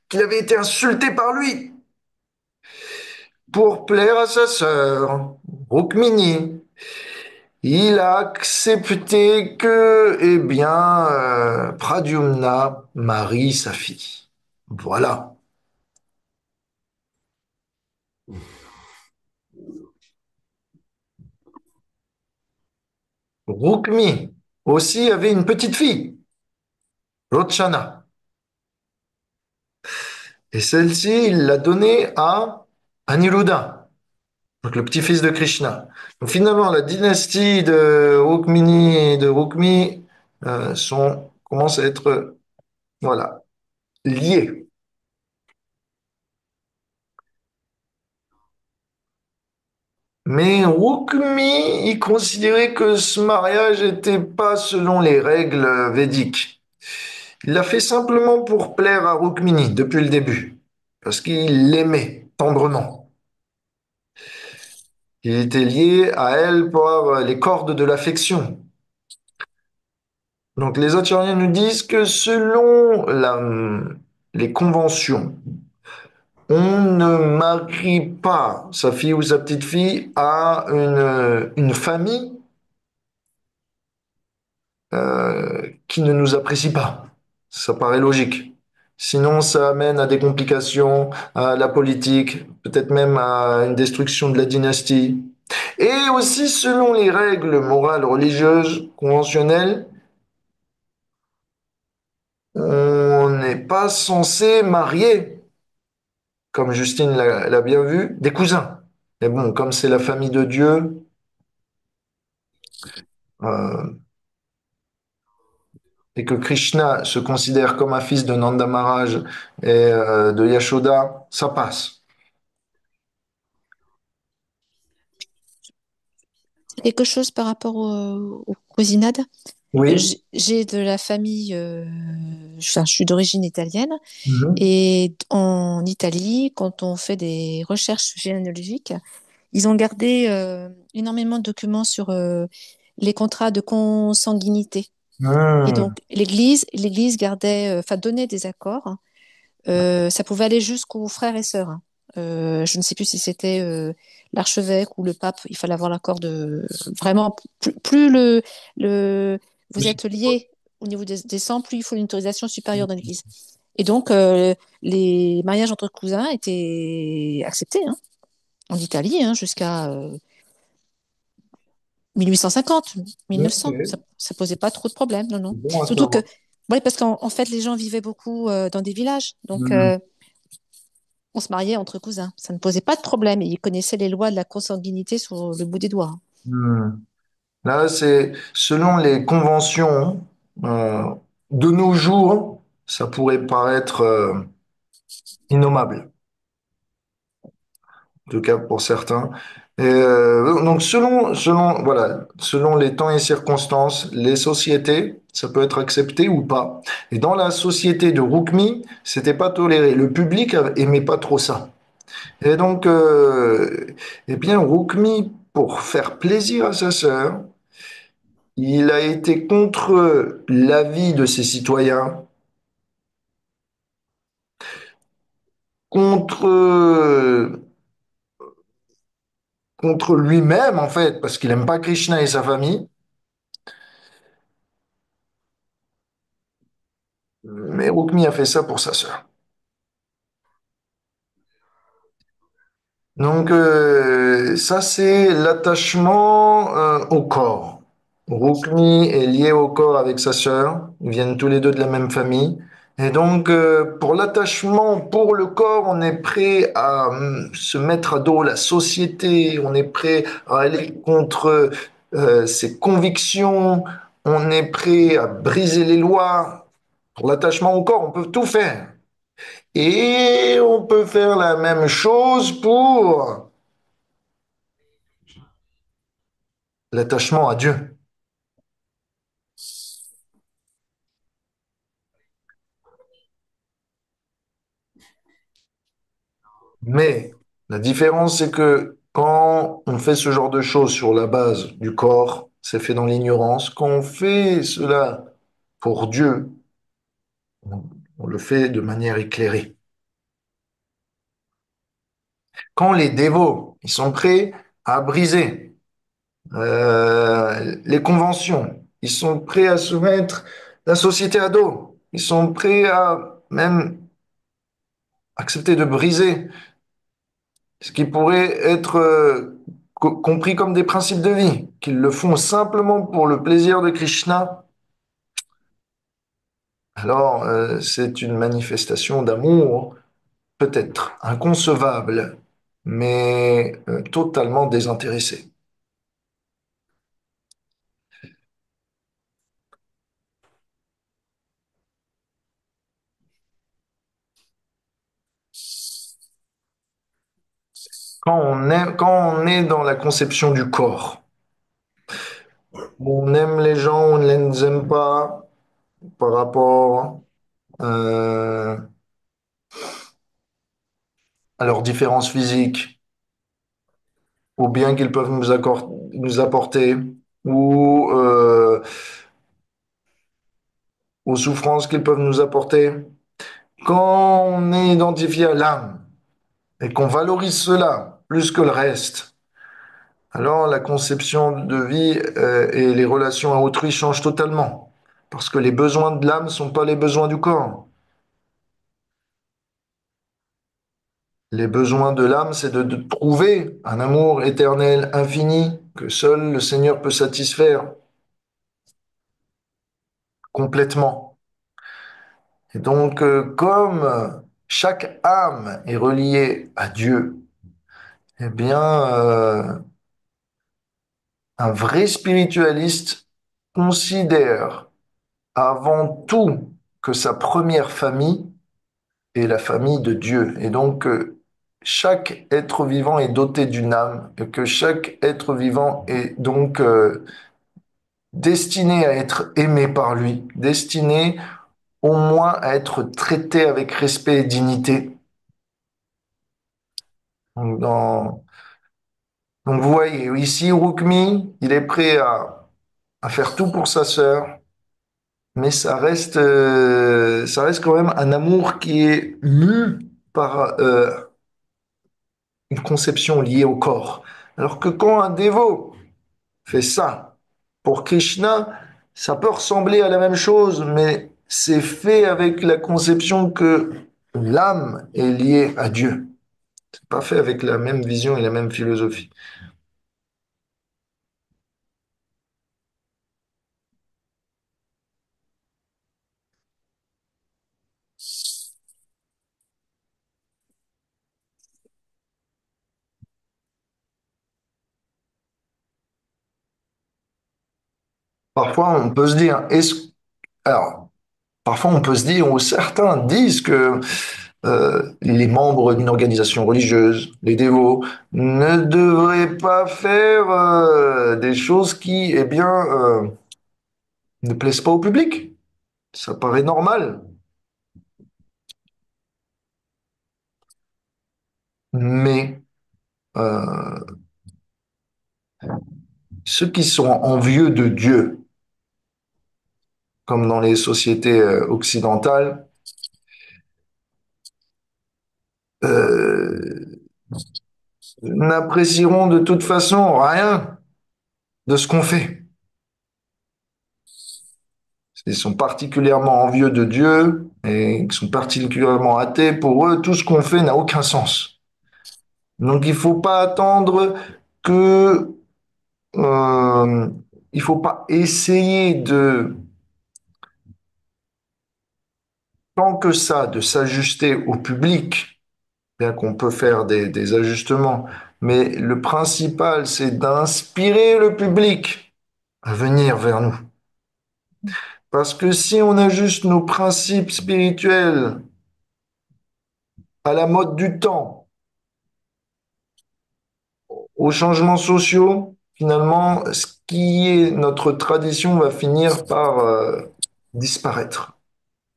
qu'il avait été insulté par lui, pour plaire à sa sœur, Rukmini, il a accepté que, eh bien, Pradyumna marie sa fille. Voilà. Rukmi aussi avait une petite fille, Rochana. Et celle-ci, il l'a donnée à Aniruddha, donc le petit-fils de Krishna. Donc finalement, la dynastie de Rukmini et de Rukmi commence à être, voilà, liée. Mais Rukmi, il considérait que ce mariage n'était pas selon les règles védiques. Il l'a fait simplement pour plaire à Rukmini depuis le début, parce qu'il l'aimait tendrement. Il était lié à elle par les cordes de l'affection. Donc les Acharyas nous disent que selon les conventions, on ne marie pas sa fille ou sa petite fille à une famille qui ne nous apprécie pas. Ça paraît logique. Sinon, ça amène à des complications, à la politique, peut-être même à une destruction de la dynastie. Et aussi, selon les règles morales religieuses conventionnelles, on n'est pas censé marier, comme Justine l'a bien vu, des cousins. Mais bon, comme c'est la famille de Dieu, euh, et que Krishna se considère comme un fils de Nanda Maharaj et de Yashoda, ça passe. Quelque chose par rapport aux cousinades. Oui. J'ai de la famille, enfin, je suis d'origine italienne, Mhm. et en Italie, quand on fait des recherches généalogiques, ils ont gardé énormément de documents sur les contrats de consanguinité. Et Hmm. donc, l'Église gardait, enfin, donnait des accords. Ça pouvait aller jusqu'aux frères et sœurs, hein. Je ne sais plus si c'était l'archevêque ou le pape. Il fallait avoir l'accord de vraiment. Plus le vous êtes lié au niveau des sangs, plus il faut une autorisation supérieure dans l'Église. Et donc, les mariages entre cousins étaient acceptés, hein, en Italie, hein, jusqu'à 1850, Ok. 1900. Ça posait pas trop de problèmes, non, non. Bon à Surtout que, savoir. ouais, parce qu'en fait, les gens vivaient beaucoup dans des villages. Donc, Hmm. on se mariait entre cousins. Ça ne posait pas de problème. Et ils connaissaient les lois de la consanguinité sur le bout des doigts, hein. Hmm. Là, c'est selon les conventions euh, de nos jours, ça pourrait paraître innommable, en tout cas pour certains. Et, donc voilà, selon les temps et circonstances, les sociétés, ça peut être accepté ou pas. Et dans la société de Roukmi, c'était pas toléré. Le public aimait pas trop ça. Et donc, eh bien, Roukmi, pour faire plaisir à sa sœur, il a été contre l'avis de ses citoyens, contre, contre lui-même, en fait, parce qu'il n'aime pas Krishna et sa famille. Mais Rukmi a fait ça pour sa sœur. Donc, ça, c'est l'attachement au corps. Rukmi est lié au corps avec sa sœur. Ils viennent tous les deux de la même famille. Et donc, pour l'attachement pour le corps, on est prêt à se mettre à dos la société. On est prêt à aller contre ses convictions. On est prêt à briser les lois. Pour l'attachement au corps, on peut tout faire. Et on peut faire la même chose pour l'attachement à Dieu. Mais la différence, c'est que quand on fait ce genre de choses sur la base du corps, c'est fait dans l'ignorance. Quand on fait cela pour Dieu, on, on le fait de manière éclairée. Quand les dévots, ils sont prêts à briser les conventions, ils sont prêts à soumettre la société à dos, ils sont prêts à même accepter de briser ce qui pourrait être compris comme des principes de vie, qu'ils le font simplement pour le plaisir de Krishna, alors c'est une manifestation d'amour, peut-être inconcevable, mais totalement désintéressée. Quand on est dans la conception du corps, on aime les gens, on ne les aime pas par rapport euh, à leurs différences physiques, au bien qu'ils peuvent nous apporter, ou aux souffrances qu'ils peuvent nous apporter. Quand on est identifié à l'âme et qu'on valorise cela plus que le reste, alors la conception de vie et les relations à autrui changent totalement. Parce que les besoins de l'âme ne sont pas les besoins du corps. Les besoins de l'âme, c'est de trouver un amour éternel, infini, que seul le Seigneur peut satisfaire complètement. Et donc, comme chaque âme est reliée à Dieu, eh bien, un vrai spiritualiste considère avant tout que sa première famille est la famille de Dieu. Et donc, chaque être vivant est doté d'une âme, et que chaque être vivant est donc destiné à être aimé par lui, destiné au moins à être traité avec respect et dignité. Donc, donc vous voyez, ici, Rukmi, il est prêt à faire tout pour sa sœur, mais ça reste quand même un amour qui est mu par une conception liée au corps. Alors que quand un dévot fait ça pour Krishna, ça peut ressembler à la même chose, mais c'est fait avec la conception que l'âme est liée à Dieu. C'est pas fait avec la même vision et la même philosophie. Parfois, on peut se dire, alors, parfois, on peut se dire, ou certains disent que les membres d'une organisation religieuse, les dévots, ne devraient pas faire des choses qui, eh bien, ne plaisent pas au public. Ça paraît normal. Mais euh, ceux qui sont envieux de Dieu, comme dans les sociétés occidentales, euh, n'apprécieront de toute façon rien de ce qu'on fait. Ils sont particulièrement envieux de Dieu et ils sont particulièrement athées. Pour eux, tout ce qu'on fait n'a aucun sens. Donc, il faut pas attendre que, euh, il faut pas essayer de, tant que ça, de s'ajuster au public, bien qu'on peut faire des ajustements, mais le principal, c'est d'inspirer le public à venir vers nous. Parce que si on ajuste nos principes spirituels à la mode du temps, aux changements sociaux, finalement, ce qui est notre tradition va finir par disparaître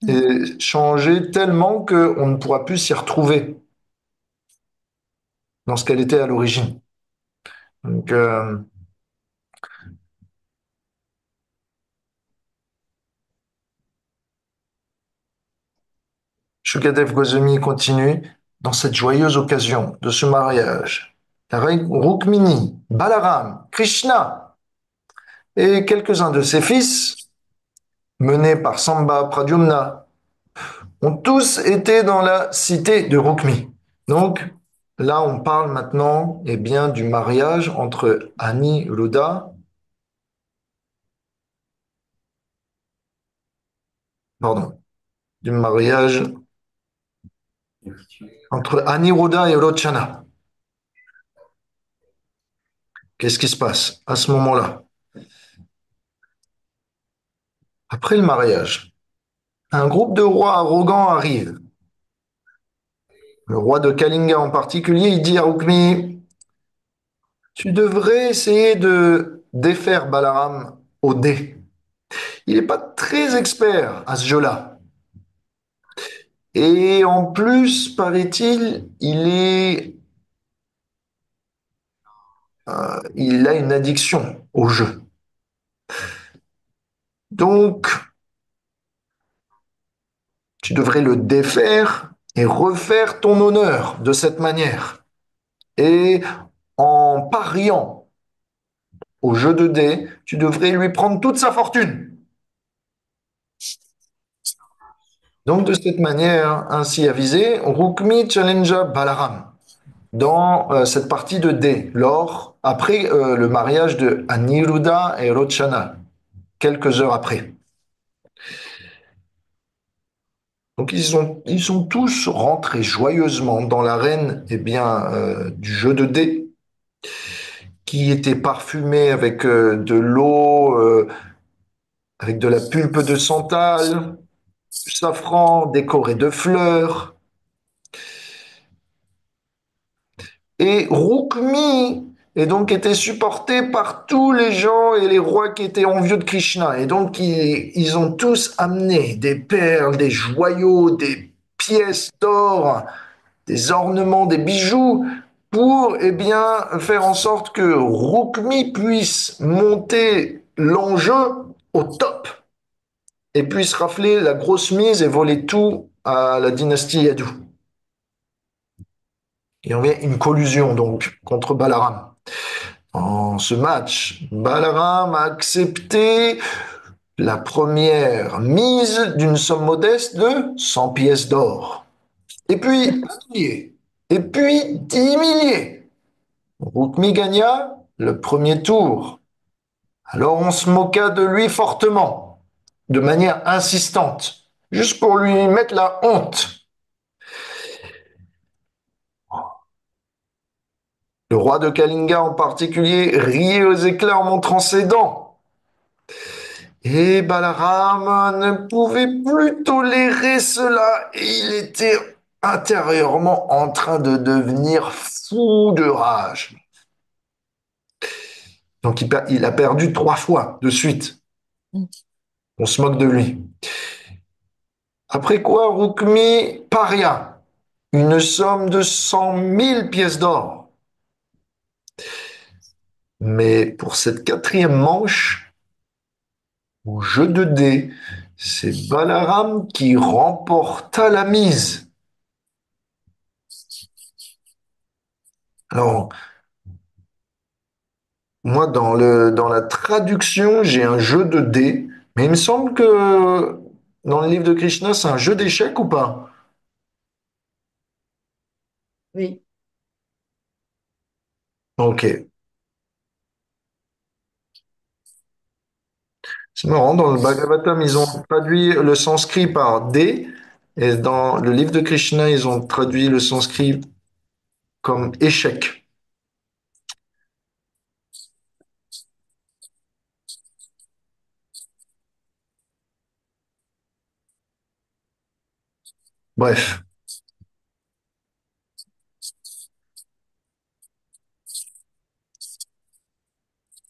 Mm. et changer tellement qu'on ne pourra plus s'y retrouver dans ce qu'elle était à l'origine. Donc, Shukadev Goswami continue dans cette joyeuse occasion de ce mariage. La reine Rukmini, Balaram, Krishna et quelques-uns de ses fils, menés par Samba Pradyumna, ont tous été dans la cité de Rukmi. Donc, là, on parle maintenant eh bien, du mariage entre Aniruddha, pardon, du mariage entre Aniruddha et Lochana. Qu'est-ce qui se passe à ce moment-là? Après le mariage, un groupe de rois arrogants arrive. Le roi de Kalinga en particulier, il dit à Rukmi, tu devrais essayer de défaire Balaram au dé. Il n'est pas très expert à ce jeu-là. Et en plus, paraît-il, il a une addiction au jeu. Donc, tu devrais le défaire et refaire ton honneur de cette manière. Et en pariant au jeu de dés, tu devrais lui prendre toute sa fortune. Donc, de cette manière ainsi avisée, Rukmi challengea Balaram dans cette partie de dés, après le mariage de Aniruddha et Rochana, quelques heures après. Donc ils sont tous rentrés joyeusement dans l'arène du jeu de dés, qui était parfumé avec de l'eau avec de la pulpe de santal, du safran décoré de fleurs. Et Rukmi et donc était supporté par tous les gens et les rois qui étaient envieux de Krishna. Et donc ils ont tous amené des perles, des joyaux, des pièces d'or, des ornements, des bijoux pour bien faire en sorte que Rukmi puisse monter l'enjeu au top et puisse rafler la grosse mise et voler tout à la dynastie Yadu. Il y avait une collusion donc contre Balaram. En ce match, Balaram a accepté la première mise d'une somme modeste de 100 pièces d'or. Et puis 1 millier. Et puis 10 milliers. Rukmi gagna le premier tour. Alors on se moqua de lui fortement, de manière insistante, juste pour lui mettre la honte. Le roi de Kalinga en particulier riait aux éclats en montrant ses dents. Et Balaram ne pouvait plus tolérer cela et il était intérieurement en train de devenir fou de rage. Donc il a perdu 3 fois de suite. On se moque de lui. Après quoi, Rukmi paria une somme de 100 000 pièces d'or. Mais pour cette 4e manche, au jeu de dés, c'est Balaram qui remporta la mise. Alors, moi, dans la traduction, j'ai un jeu de dés, mais il me semble que dans le livre de Krishna, c'est un jeu d'échecs ou pas? Oui. Ok. C'est marrant, dans le Bhagavatam, ils ont traduit le sanskrit par dés, et dans le livre de Krishna, ils ont traduit le sanskrit comme échec. Bref.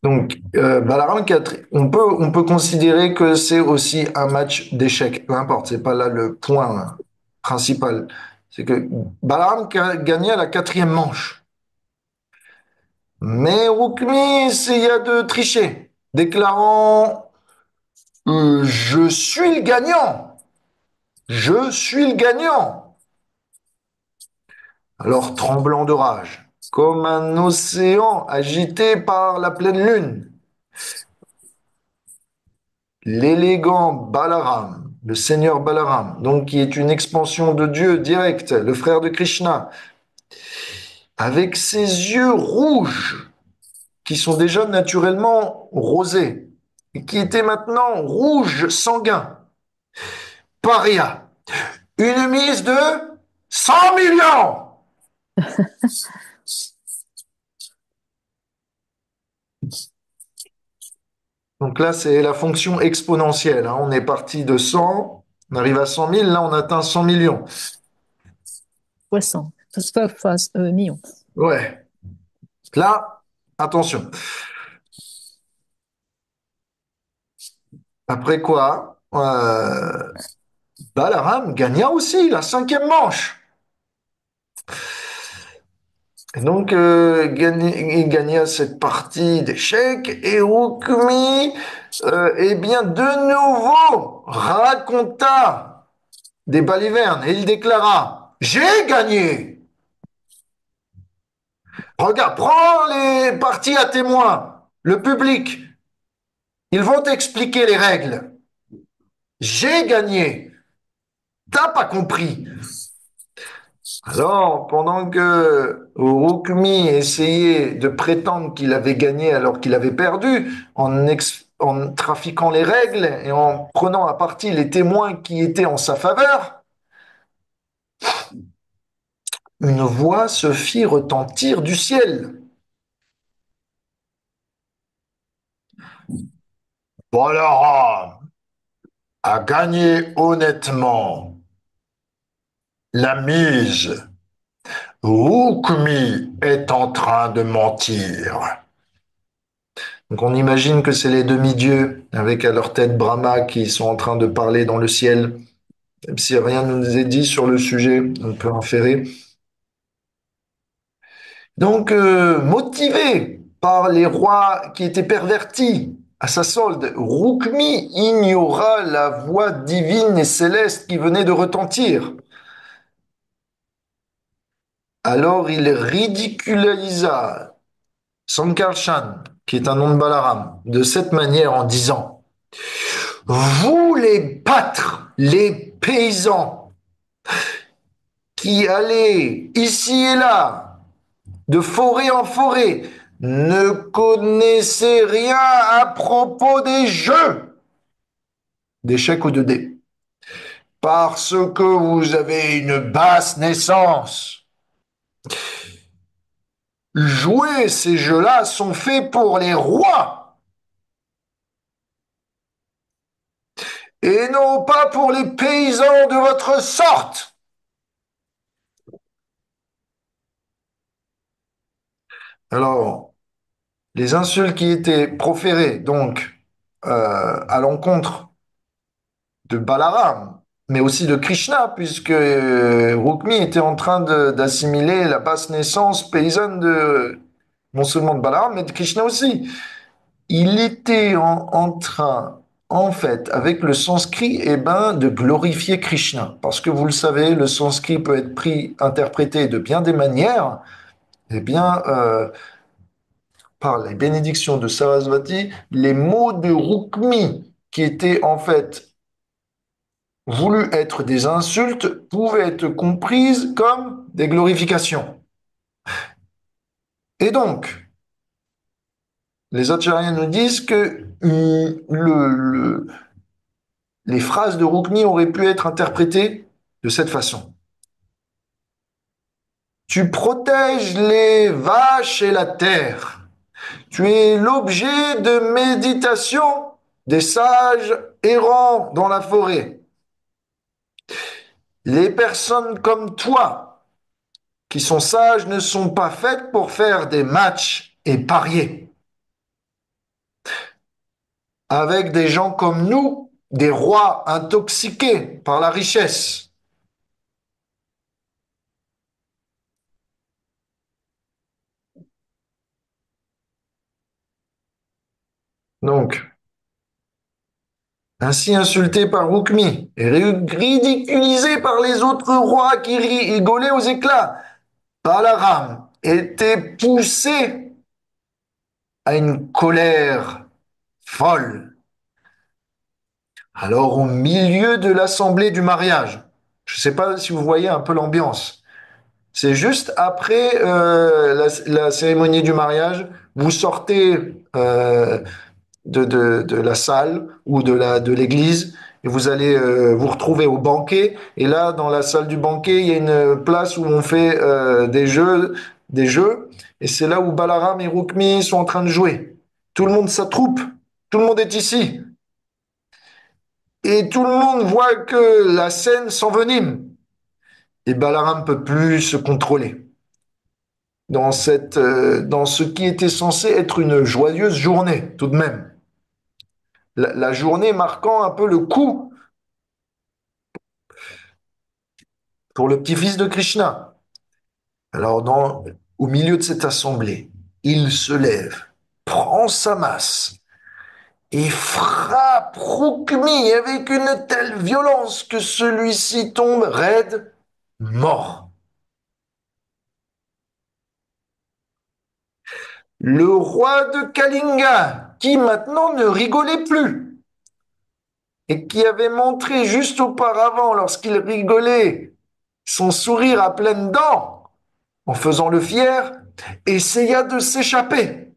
Donc, Balaram 4, on peut considérer que c'est aussi un match d'échecs. Peu importe, c'est pas là le point principal. C'est que Balaram gagnait la 4e manche. Mais Rukmi essaya de tricher, déclarant Je suis le gagnant. Je suis le gagnant. Alors, tremblant de rage, comme un océan agité par la pleine lune, l'élégant Balaram, le seigneur Balaram, donc qui est une expansion de Dieu direct, le frère de Krishna, avec ses yeux rouges, qui sont déjà naturellement rosés, et qui étaient maintenant rouges sanguins, paria une mise de 100 millions. Donc là, c'est la fonction exponentielle, hein. On est parti de 100, on arrive à 100 000, là on atteint 100 millions. Poisson. Fois million. Ouais. Là, attention. Après quoi, Balaram gagna aussi la 5e manche. Et donc, il gagna cette partie d'échecs et Rukmi, eh bien, de nouveau, raconta des balivernes et il déclara, j'ai gagné. Regarde, prends les parties à témoin, le public. Ils vont t'expliquer les règles. J'ai gagné. T'as pas compris. Alors, pendant que Rukmi essayait de prétendre qu'il avait gagné alors qu'il avait perdu, en trafiquant les règles et en prenant à partie les témoins qui étaient en sa faveur, une voix se fit retentir du ciel. Balaram, a gagné honnêtement la mise. Rukmi est en train de mentir. Donc on imagine que c'est les demi-dieux avec à leur tête Brahma qui sont en train de parler dans le ciel. Même si rien ne nous est dit sur le sujet, on peut inférer. Donc motivé par les rois qui étaient pervertis à sa solde, Rukmi ignora la voix divine et céleste qui venait de retentir. Alors il ridiculisa Sankarshan, qui est un nom de Balaram, de cette manière en disant: Vous les battre, les paysans qui allez ici et là, de forêt en forêt, ne connaissez rien à propos des jeux d'échecs ou de dés, parce que vous avez une basse naissance. Jouer ces jeux-là sont faits pour les rois et non pas pour les paysans de votre sorte. Alors, les insultes qui étaient proférées donc à l'encontre de Balaram, mais aussi de Krishna, puisque Rukmi était en train d'assimiler la basse naissance paysanne de non seulement de Balaram, mais de Krishna aussi. Il était en train, en fait, avec le sanskrit, eh ben, de glorifier Krishna. Parce que vous le savez, le sanskrit peut être pris, interprété de bien des manières. Eh bien, par les bénédictions de Sarasvati, les mots de Rukmi, qui étaient en fait voulus être des insultes, pouvaient être comprises comme des glorifications. Et donc, les Acharyas nous disent que les phrases de Rukmi auraient pu être interprétées de cette façon. Tu protèges les vaches et la terre. Tu es l'objet de méditation des sages errants dans la forêt. Les personnes comme toi, qui sont sages, ne sont pas faites pour faire des matchs et parier. Avec des gens comme nous, des rois intoxiqués par la richesse. Donc, ainsi insulté par Rukmi et ridiculisé par les autres rois qui rigolaient aux éclats, Balaram était poussé à une colère folle. Alors, au milieu de l'assemblée du mariage, je ne sais pas si vous voyez un peu l'ambiance, c'est juste après la cérémonie du mariage, vous sortez de la salle ou de l'église et vous allez vous retrouver au banquet. Et là, dans la salle du banquet, il y a une place où on fait des jeux. Et c'est là où Balaram et Rukmi sont en train de jouer. Tout le monde s'attroupe. Tout le monde est ici. Et tout le monde voit que la scène s'envenime. Et Balaram ne peut plus se contrôler dans ce qui était censé être une joyeuse journée, tout de même. La journée marquant un peu le coup pour le petit-fils de Krishna. Alors, au milieu de cette assemblée, il se lève, prend sa masse et frappe Rukmi avec une telle violence que celui-ci tombe raide, mort. Le roi de Kalinga, qui maintenant ne rigolait plus, et qui avait montré juste auparavant, lorsqu'il rigolait, son sourire à pleines dents, en faisant le fier, essaya de s'échapper.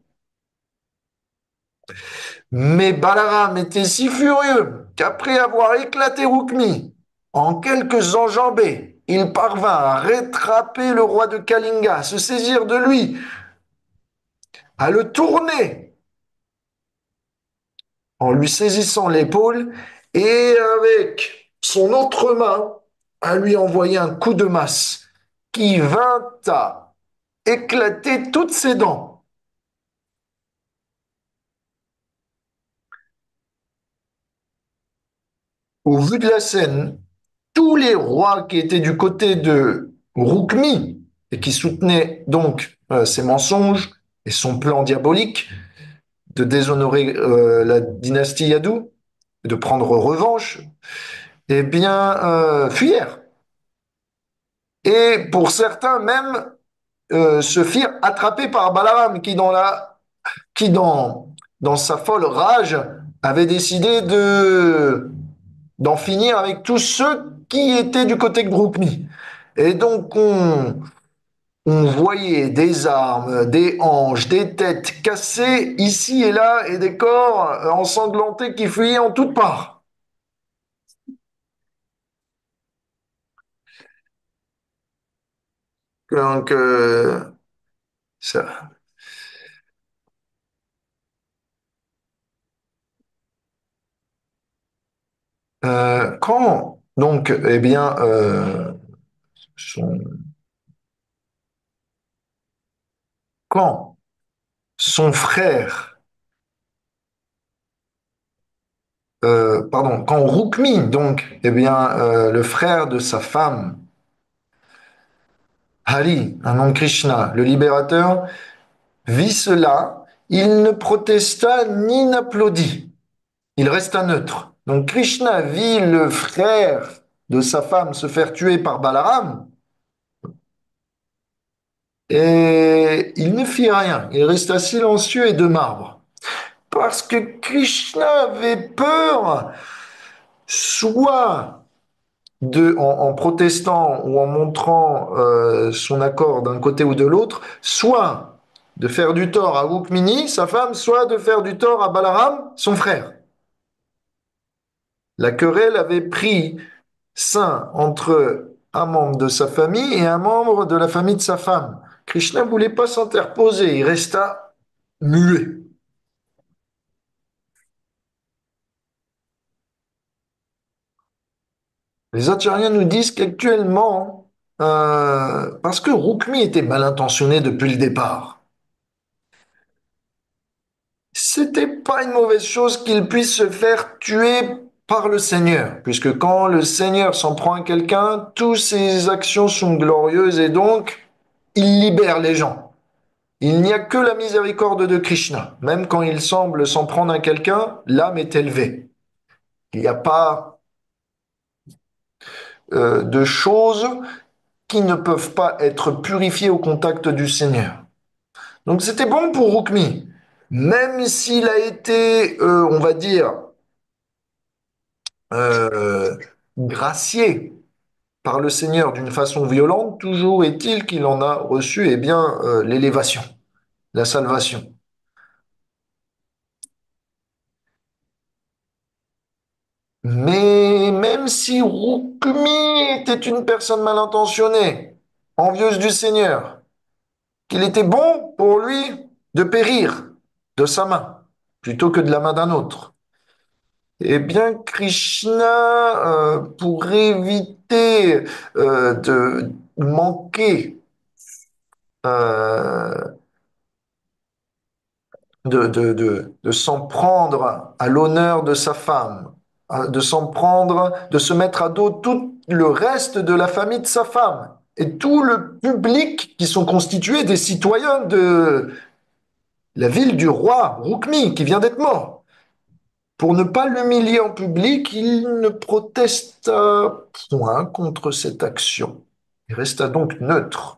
Mais Balaram était si furieux qu'après avoir éclaté Rukmi en quelques enjambées, il parvint à rattraper le roi de Kalinga, à se saisir de lui, à le tourner en lui saisissant l'épaule et avec son autre main, a lui envoyé un coup de masse qui vint à éclater toutes ses dents. Au vu de la scène, tous les rois qui étaient du côté de Roukmi et qui soutenaient donc ses mensonges et son plan diabolique de déshonorer la dynastie Yadou, de prendre revanche, eh bien, fuyèrent. Et pour certains même se firent attraper par Balaram qui dans sa folle rage avait décidé d'en finir avec tous ceux qui étaient du côté de Brookmy. Et donc on voyait des armes, des hanches, des têtes cassées ici et là et des corps ensanglantés qui fuyaient en toutes parts. Donc, ça, quand donc, eh bien, son, quand son frère, pardon, quand Rukmi, donc, eh bien, le frère de sa femme, Hari, un nom de Krishna, le libérateur, vit cela, il ne protesta ni n'applaudit. Il resta neutre. Donc Krishna vit le frère de sa femme se faire tuer par Balaram et il ne fit rien. Il resta silencieux et de marbre. Parce que Krishna avait peur, soit en protestant ou en montrant son accord d'un côté ou de l'autre, soit de faire du tort à Rukmini, sa femme, soit de faire du tort à Balaram, son frère. La querelle avait pris sein entre un membre de sa famille et un membre de la famille de sa femme. Krishna ne voulait pas s'interposer, il resta muet. Les Acharyas nous disent qu'actuellement, parce que Rukmi était mal intentionné depuis le départ, c'était pas une mauvaise chose qu'il puisse se faire tuer par le Seigneur, puisque quand le Seigneur s'en prend à quelqu'un, toutes ses actions sont glorieuses et donc il libère les gens. Il n'y a que la miséricorde de Krishna. Même quand il semble s'en prendre à quelqu'un, l'âme est élevée. Il n'y a pas de choses qui ne peuvent pas être purifiées au contact du Seigneur. Donc c'était bon pour Rukmi. Même s'il a été, on va dire, euh, gracié par le Seigneur d'une façon violente, toujours est-il qu'il en a reçu eh bien, l'élévation, la salvation. Mais même si Rukmi était une personne mal intentionnée, envieuse du Seigneur, qu'il était bon pour lui de périr de sa main plutôt que de la main d'un autre. Eh bien, Krishna, pour éviter de manquer euh, de s'en prendre à l'honneur de sa femme, de s'en prendre, de se mettre à dos tout le reste de la famille de sa femme et tout le public qui sont constitués des citoyens de la ville du roi Rukmi qui vient d'être mort. Pour ne pas l'humilier en public, il ne protesta point contre cette action. Il resta donc neutre.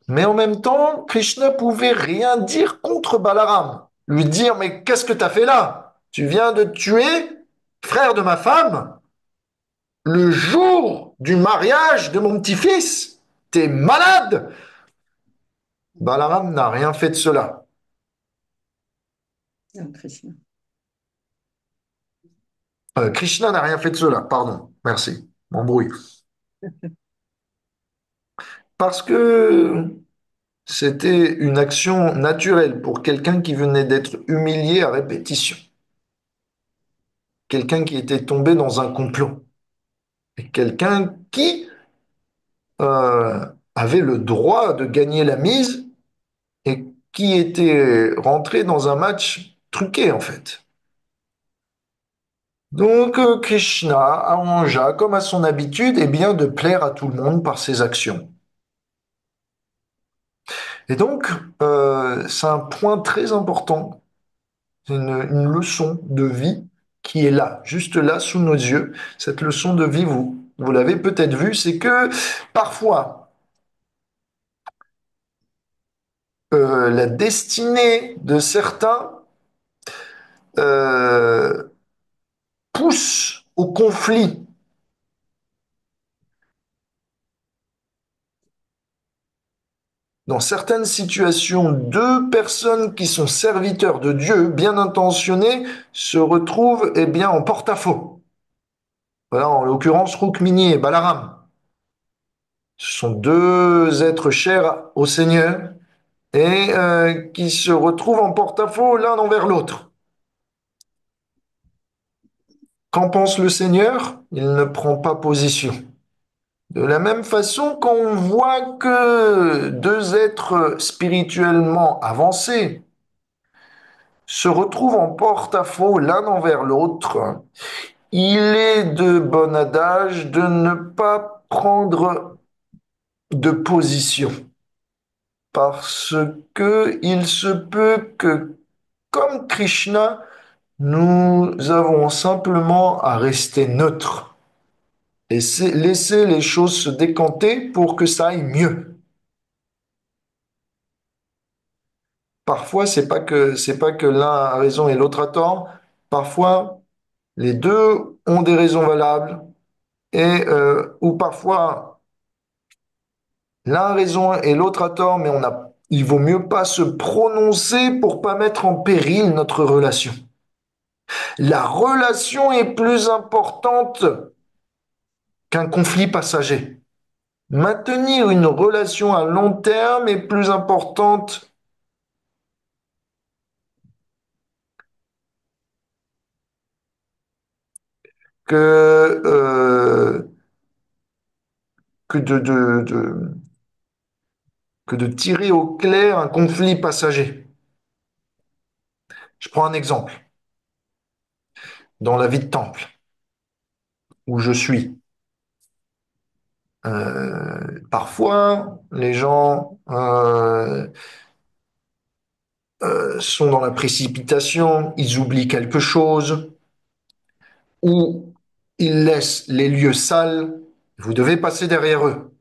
Mais en même temps, Krishna pouvait rien dire contre Balaram. Lui dire, mais qu'est-ce que tu as fait là? Tu viens de tuer frère de ma femme le jour du mariage de mon petit-fils. T'es malade? Balaram n'a rien fait de cela. Krishna n'a rien fait de cela, pardon. Merci, m'embrouille. Parce que C'était une action naturelle pour quelqu'un qui venait d'être humilié à répétition, quelqu'un qui était tombé dans un complot, et quelqu'un qui euh, avait le droit de gagner la mise et qui était rentré dans un match truqué en fait. Donc Krishna arrangea, comme à son habitude, eh bien, de plaire à tout le monde par ses actions. Et donc, c'est un point très important, une leçon de vie qui est là, juste là, sous nos yeux. Cette leçon de vie, vous l'avez peut-être vue, c'est que parfois, la destinée de certains euh, pousse au conflit. Dans certaines situations, deux personnes qui sont serviteurs de Dieu, bien intentionnées, se retrouvent eh bien, en porte-à-faux. Voilà, en l'occurrence, Rukmini et Balaram. Ce sont deux êtres chers au Seigneur et qui se retrouvent en porte-à-faux l'un envers l'autre. Qu'en pense le Seigneur? Il ne prend pas position. De la même façon qu'on voit que deux êtres spirituellement avancés se retrouvent en porte-à-faux l'un envers l'autre, il est de bon adage de ne pas prendre de position parce que il se peut que, comme Krishna, nous avons simplement à rester neutre et laisser les choses se décanter pour que ça aille mieux. Parfois, c'est pas que l'un a raison et l'autre a tort. Parfois, les deux ont des raisons valables et ou parfois l'un a raison et l'autre a tort, mais il vaut mieux pas se prononcer pour pas mettre en péril notre relation. La relation est plus importante qu'un conflit passager. Maintenir une relation à long terme est plus importante que, que que de tirer au clair un conflit passager. Je prends un exemple. Dans la vie de temple, où je suis, parfois, les gens sont dans la précipitation, ils oublient quelque chose, ou ils laissent les lieux sales, vous devez passer derrière eux.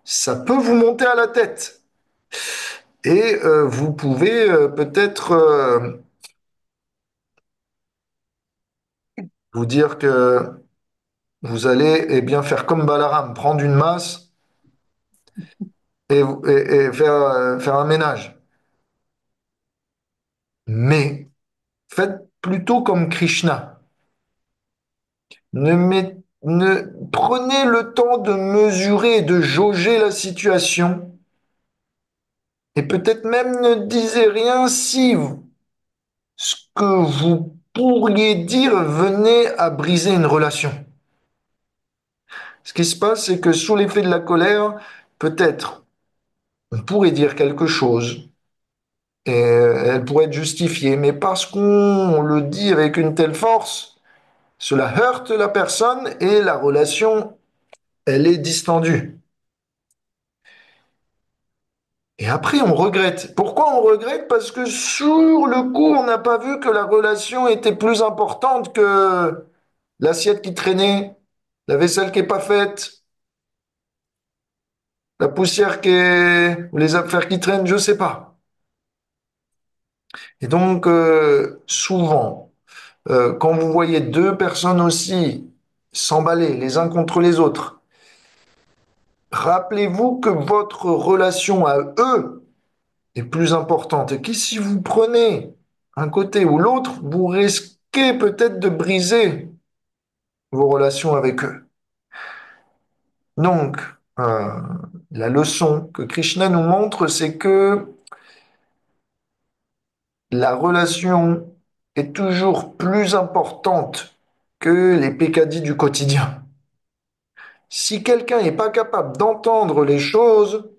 Ça peut vous monter à la tête. Et vous pouvez peut-être vous dire que vous allez eh bien, faire comme Balaram, prendre une masse et faire un ménage. Mais faites plutôt comme Krishna. Prenez le temps de mesurer et de jauger la situation. Et peut-être même ne disez rien si ce que vous pourriez dire venait à briser une relation. Ce qui se passe, c'est que sous l'effet de la colère, peut-être on pourrait dire quelque chose et elle pourrait être justifiée, mais parce qu'on le dit avec une telle force, cela heurte la personne et la relation, elle est distendue. Et après, on regrette. Pourquoi on regrette? Parce que sur le coup, on n'a pas vu que la relation était plus importante que l'assiette qui traînait, la vaisselle qui est pas faite, la poussière ou les affaires qui traînent, je sais pas. Et donc, souvent, quand vous voyez deux personnes aussi s'emballer les uns contre les autres, rappelez-vous que votre relation à eux est plus importante et que si vous prenez un côté ou l'autre, vous risquez peut-être de briser vos relations avec eux. Donc, euh, La leçon que Krishna nous montre, c'est que la relation est toujours plus importante que les pécadilles du quotidien. Si quelqu'un n'est pas capable d'entendre les choses,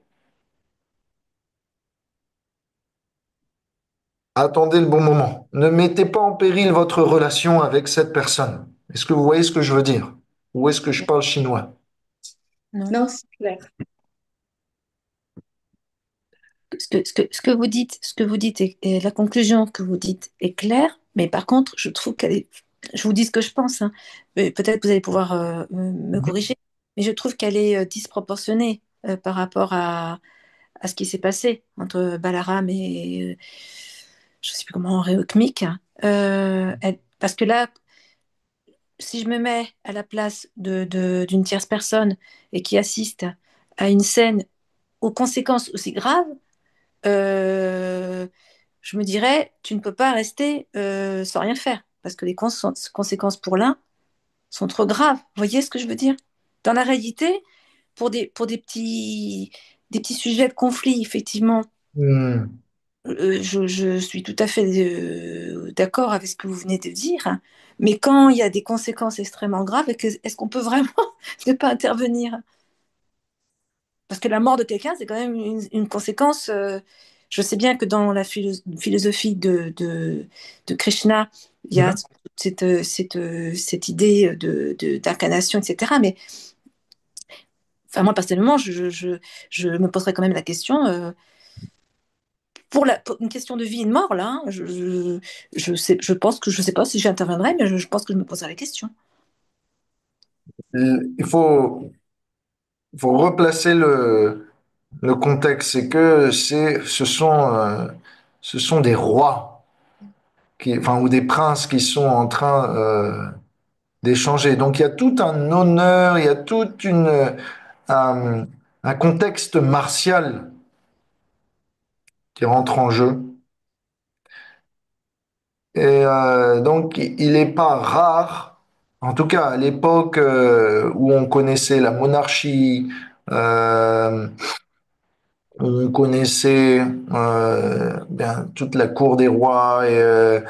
attendez le bon moment. Ne mettez pas en péril votre relation avec cette personne. Est-ce que vous voyez ce que je veux dire? Ou est-ce que je parle chinois? Non. Non, c'est clair. Ce que vous dites et la conclusion que vous dites est claire, mais par contre, je trouve qu'elle est. Je vous dis ce que je pense, hein. Peut-être vous allez pouvoir me corriger, mais je trouve qu'elle est disproportionnée par rapport à ce qui s'est passé entre Balaram et je ne sais plus comment, Réokmik. Parce que là, si je me mets à la place d'une tierce personne et qui assiste à une scène aux conséquences aussi graves, euh, je me dirais, tu ne peux pas rester sans rien faire, parce que les conséquences pour l'un sont trop graves. Vous voyez ce que je veux dire? Dans la réalité, pour des petits sujets de conflit, effectivement, Hmm. je suis tout à fait d'accord avec ce que vous venez de dire, mais quand il y a des conséquences extrêmement graves, est-ce qu'on peut vraiment ne pas intervenir? Parce que la mort de quelqu'un, c'est quand même une conséquence. Je sais bien que dans la philosophie de Krishna, il y a Mhm. cette idée d'incarnation, etc. Mais enfin, moi, personnellement, je me poserais quand même la question, pour une question de vie et de mort, là, hein, je pense que, je ne sais pas si j'interviendrai, mais je pense que je me poserai la question. Il faut replacer le contexte. C'est que ce sont des rois enfin, ou des princes qui sont en train d'échanger. Donc il y a tout un honneur, il y a un, un contexte martial qui rentre en jeu. Et donc il n'est pas rare, en tout cas à l'époque où on connaissait la monarchie, euh, on connaissait bien, toute la cour des rois, et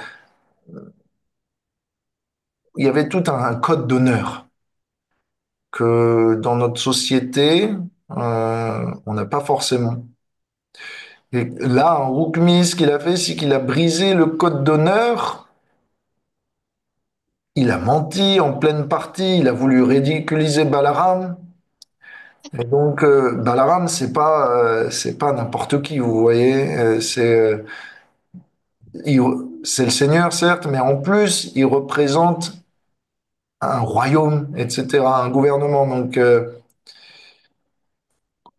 il y avait tout un code d'honneur que dans notre société, on n'a pas forcément. Et là, en Roukmi, ce qu'il a fait, c'est qu'il a brisé le code d'honneur. Il a menti en pleine partie. Il a voulu ridiculiser Balaram. Et donc, Balaram, c'est pas n'importe qui, vous voyez. C'est le Seigneur, certes, mais en plus, il représente un royaume, etc., un gouvernement. Donc,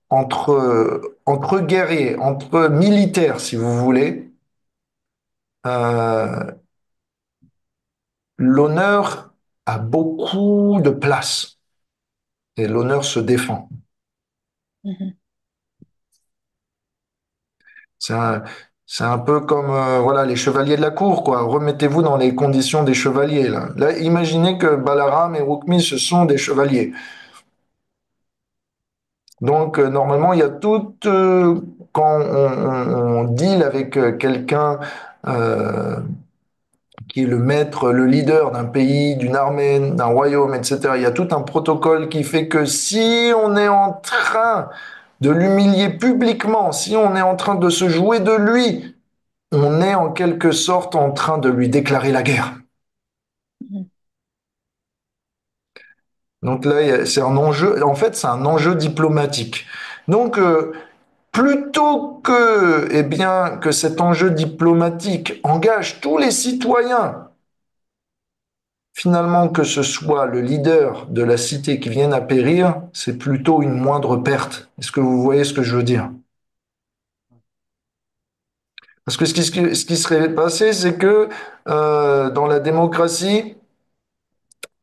entre guerriers, entre militaires, si vous voulez, euh, l'honneur a beaucoup de place et l'honneur se défend. Mhm. C'est un, c'est un peu comme voilà, les chevaliers de la cour, quoi. Remettez-vous dans les conditions des chevaliers, là. Là, imaginez que Balaram et Rukmi, ce sont des chevaliers. Donc, normalement, il y a tout, quand on deal avec quelqu'un euh, qui est le maître, le leader d'un pays, d'une armée, d'un royaume, etc., il y a tout un protocole qui fait que si on est en train de l'humilier publiquement, si on est en train de se jouer de lui, on est en quelque sorte en train de lui déclarer la guerre. Mhm. Donc là, c'est un enjeu, en fait, c'est un enjeu diplomatique. Donc, plutôt que, eh bien, que cet enjeu diplomatique engage tous les citoyens, finalement, que ce soit le leader de la cité qui vienne à périr, c'est plutôt une moindre perte. Est-ce que vous voyez ce que je veux dire? Parce que ce qui serait passé, c'est que dans la démocratie,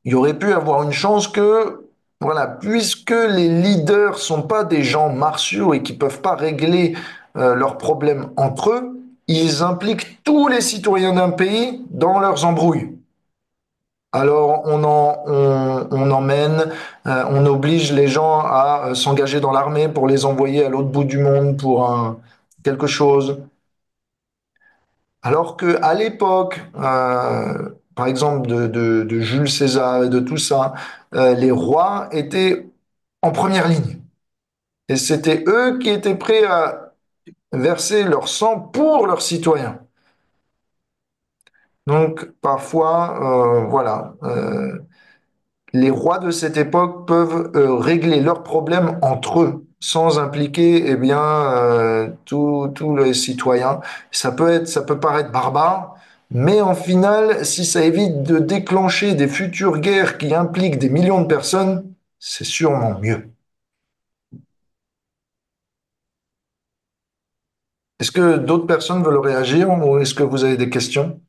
il y aurait pu avoir une chance que, voilà, puisque les leaders sont pas des gens martiaux et qui peuvent pas régler leurs problèmes entre eux, ils impliquent tous les citoyens d'un pays dans leurs embrouilles. Alors on emmène, on oblige les gens à s'engager dans l'armée pour les envoyer à l'autre bout du monde pour quelque chose. Alors que à l'époque, par exemple de Jules César et de tout ça, les rois étaient en première ligne. Et c'était eux qui étaient prêts à verser leur sang pour leurs citoyens. Donc parfois, voilà, les rois de cette époque peuvent régler leurs problèmes entre eux, sans impliquer eh bien tous les citoyens. Ça peut paraître barbare, mais en final, si ça évite de déclencher des futures guerres qui impliquent des millions de personnes, c'est sûrement mieux. Est-ce que d'autres personnes veulent réagir ou est-ce que vous avez des questions?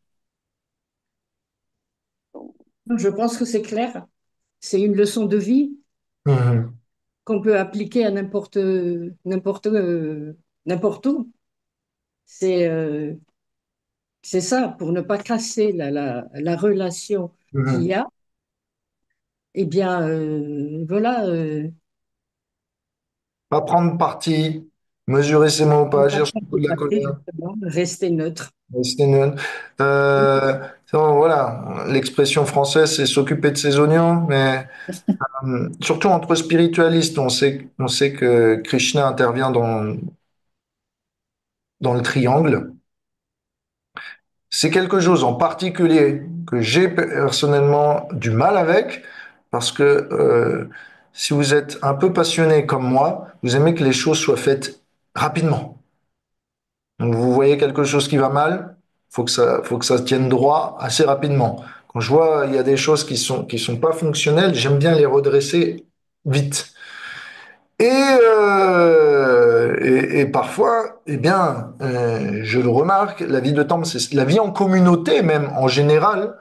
Je pense que c'est clair. C'est une leçon de vie Mhm. qu'on peut appliquer à n'importe où. C'est c'est ça, pour ne pas casser la relation qu'il Mhm. y a. Eh bien, voilà, Pas prendre parti, mesurer ses mots, pas on va agir sous pas le coup tout de la à fait, colère. justement, rester neutre. C'était nul. Euh, voilà, l'expression française, c'est s'occuper de ses oignons, mais surtout entre spiritualistes, on sait que Krishna intervient dans le triangle. C'est quelque chose en particulier que j'ai personnellement du mal avec, parce que si vous êtes un peu passionné comme moi, vous aimez que les choses soient faites rapidement. Donc vous voyez quelque chose qui va mal, faut que ça tienne droit assez rapidement. Quand je vois il y a des choses qui sont pas fonctionnelles, j'aime bien les redresser vite. Et parfois, eh bien, je le remarque, la vie de temple, c'est la vie en communauté même en général,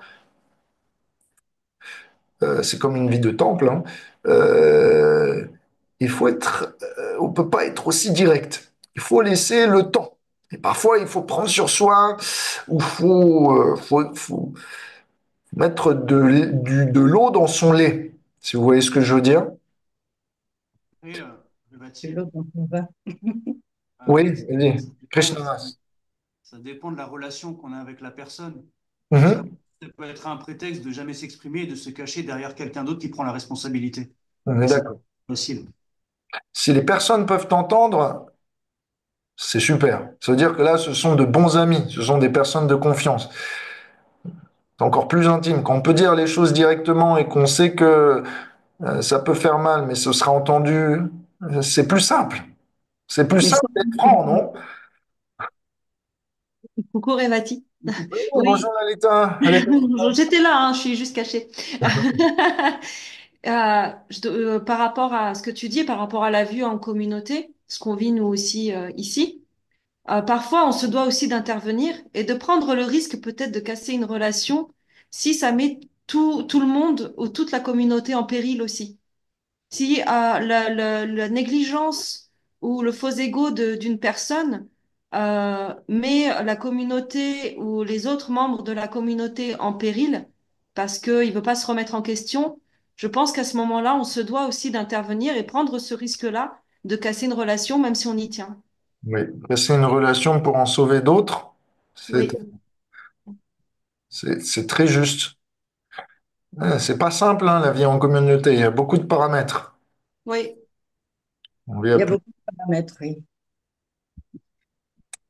c'est comme une vie de temple. Hein. Euh, il faut être, on peut pas être aussi direct. Il faut laisser le temps. Et parfois, il faut prendre sur soi, ou faut mettre de l'eau dans son lait, si vous voyez ce que je veux dire. Et C'est Mathilde, l'autre dont on va. Oui, ça allez, dépend, Krishna. ça dépend de la relation qu'on a avec la personne. Ça, Mhm. ça peut être un prétexte de jamais s'exprimer et de se cacher derrière quelqu'un d'autre qui prend la responsabilité. On est Et c'est d'accord. facile. Si les personnes peuvent t'entendre, c'est super. Ça veut dire que là, ce sont de bons amis, ce sont des personnes de confiance. C'est encore plus intime. Quand on peut dire les choses directement et qu'on sait que ça peut faire mal, mais ce sera entendu, c'est plus simple. C'est plus Mais simple d'être franc, non? Coucou Révati. Oui, bonjour Oui, Lalita. Allez, j'étais là, hein, je suis juste cachée. Par rapport à ce que tu dis, par rapport à la vue en communauté, ce qu'on vit nous aussi ici, parfois on se doit aussi d'intervenir et de prendre le risque peut-être de casser une relation si ça met tout le monde ou toute la communauté en péril aussi. Si la négligence ou le faux ego d'une personne met la communauté ou les autres membres de la communauté en péril parce qu'il ne veut pas se remettre en question, je pense qu'à ce moment-là, on se doit aussi d'intervenir et prendre ce risque-là de casser une relation, même si on y tient. oui, c'est une relation pour en sauver d'autres. C'est, Oui, c'est très juste. C'est pas simple, hein, la vie en communauté. Il y a beaucoup de paramètres. oui. On vit Il à y a plus. beaucoup de paramètres, oui.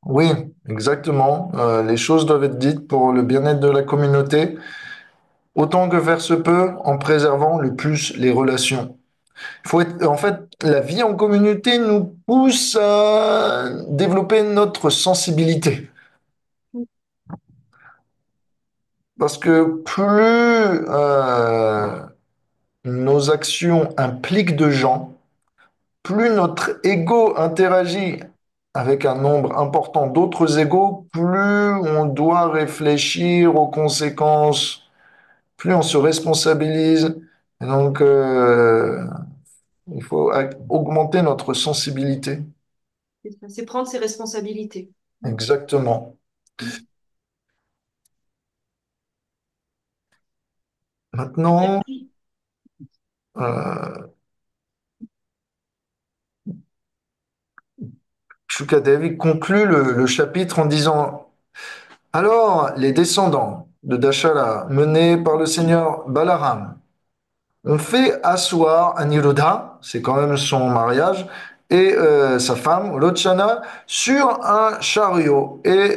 Oui, exactement. Les choses doivent être dites pour le bien-être de la communauté, autant que faire se peut, en préservant le plus les relations. En fait, la vie en communauté nous pousse à développer notre sensibilité. Parce que plus nos actions impliquent de gens, plus notre ego interagit avec un nombre important d'autres égos, plus on doit réfléchir aux conséquences, plus on se responsabilise. Et donc, il faut augmenter notre sensibilité. C'est prendre ses responsabilités. Exactement. Maintenant, euh, Shukadev conclut le chapitre en disant, alors les descendants de Dashala, menés par le seigneur Balaram, ont fait asseoir Aniruddha, c'est quand même son mariage, et sa femme, Lochana, sur un chariot et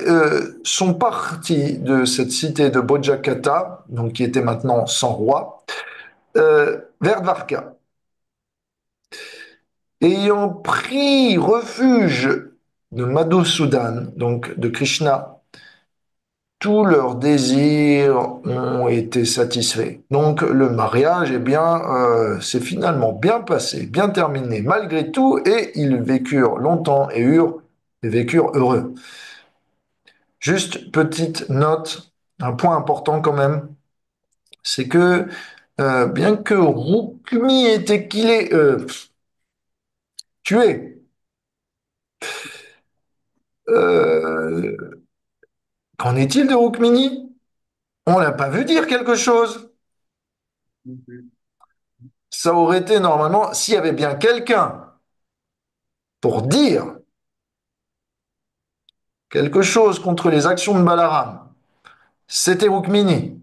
sont partis de cette cité de Bojakata, donc qui était maintenant sans roi, vers Dvarka. Ayant pris refuge de Madhusudan, donc de Krishna, tous leurs désirs ont été satisfaits. Donc le mariage, eh bien, s'est finalement bien passé, bien terminé malgré tout, et ils vécurent longtemps et vécurent heureux. Juste petite note, un point important quand même, c'est que bien que Rukmi était tué, euh, qu'en est-il de Rukmini? On l'a pas vu dire quelque chose. Ça aurait été normalement, s'il y avait bien quelqu'un pour dire quelque chose contre les actions de Balaram, c'était Rukmini,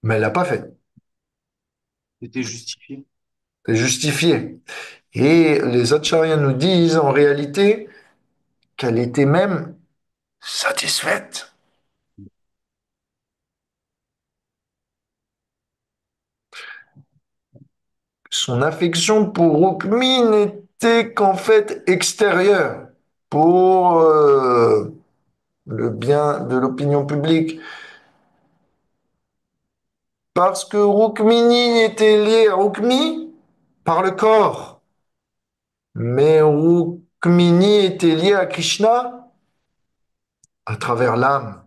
mais elle l'a pas fait. C'était justifié. C'est justifié. Et les Acharyas nous disent en réalité qu'elle était même satisfaite. Son affection pour Rukmi n'était qu'en fait extérieure pour le bien de l'opinion publique. Parce que Rukmini était lié à Rukmi par le corps. Mais Rukmini était lié à Krishna à travers l'âme.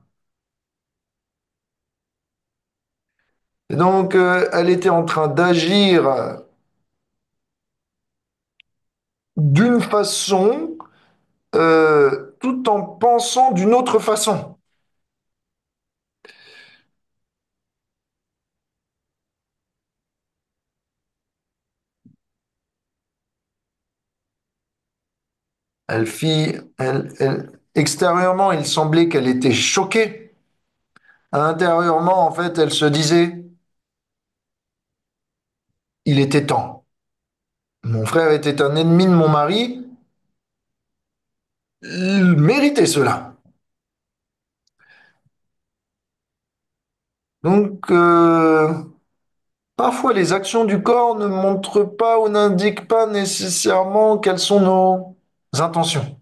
Et donc, elle était en train d'agir d'une façon tout en pensant d'une autre façon. Extérieurement, il semblait qu'elle était choquée. Intérieurement, en fait, elle se disait, il était temps. Mon frère était un ennemi de mon mari, il méritait cela. Donc, parfois, les actions du corps ne montrent pas ou n'indiquent pas nécessairement quelles sont nos intentions.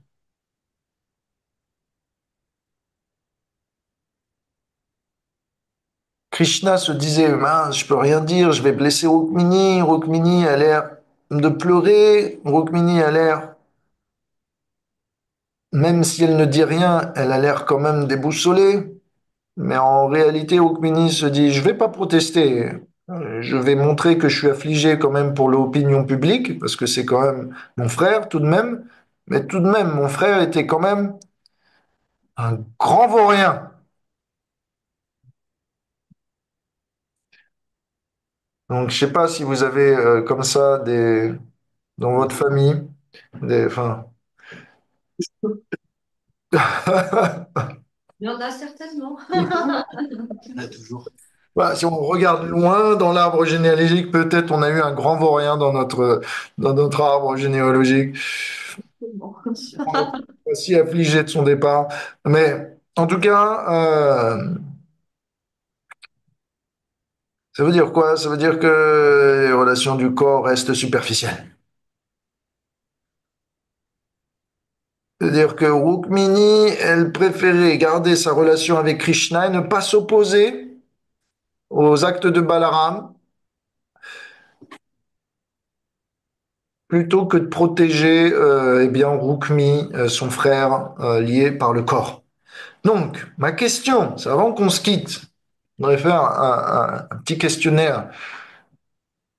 Krishna se disait, mince, je peux rien dire, je vais blesser Rukmini. Rukmini a l'air de pleurer. Rukmini a l'air, même si elle ne dit rien, elle a l'air quand même déboussolée. Mais en réalité, Rukmini se dit, je vais pas protester. Je vais montrer que je suis affligé quand même pour l'opinion publique, parce que c'est quand même mon frère tout de même. Mais tout de même, mon frère était quand même un grand vaurien. Donc, je sais pas si vous avez comme ça dans votre famille, enfin, Il y en a certainement. Il y en a toujours. voilà, si on regarde loin dans l'arbre généalogique, peut-être on a eu un grand vaurien dans notre arbre généalogique. On n'est pas si affligé de son départ. Mais en tout cas, ça veut dire quoi? Ça veut dire que les relations du corps restent superficielles. C'est-à-dire que Rukmini, elle préférait garder sa relation avec Krishna et ne pas s'opposer aux actes de Balaram plutôt que de protéger eh bien, Rukmi, son frère, lié par le corps. Donc, ma question, c'est avant qu'on se quitte, on devrait faire un petit questionnaire.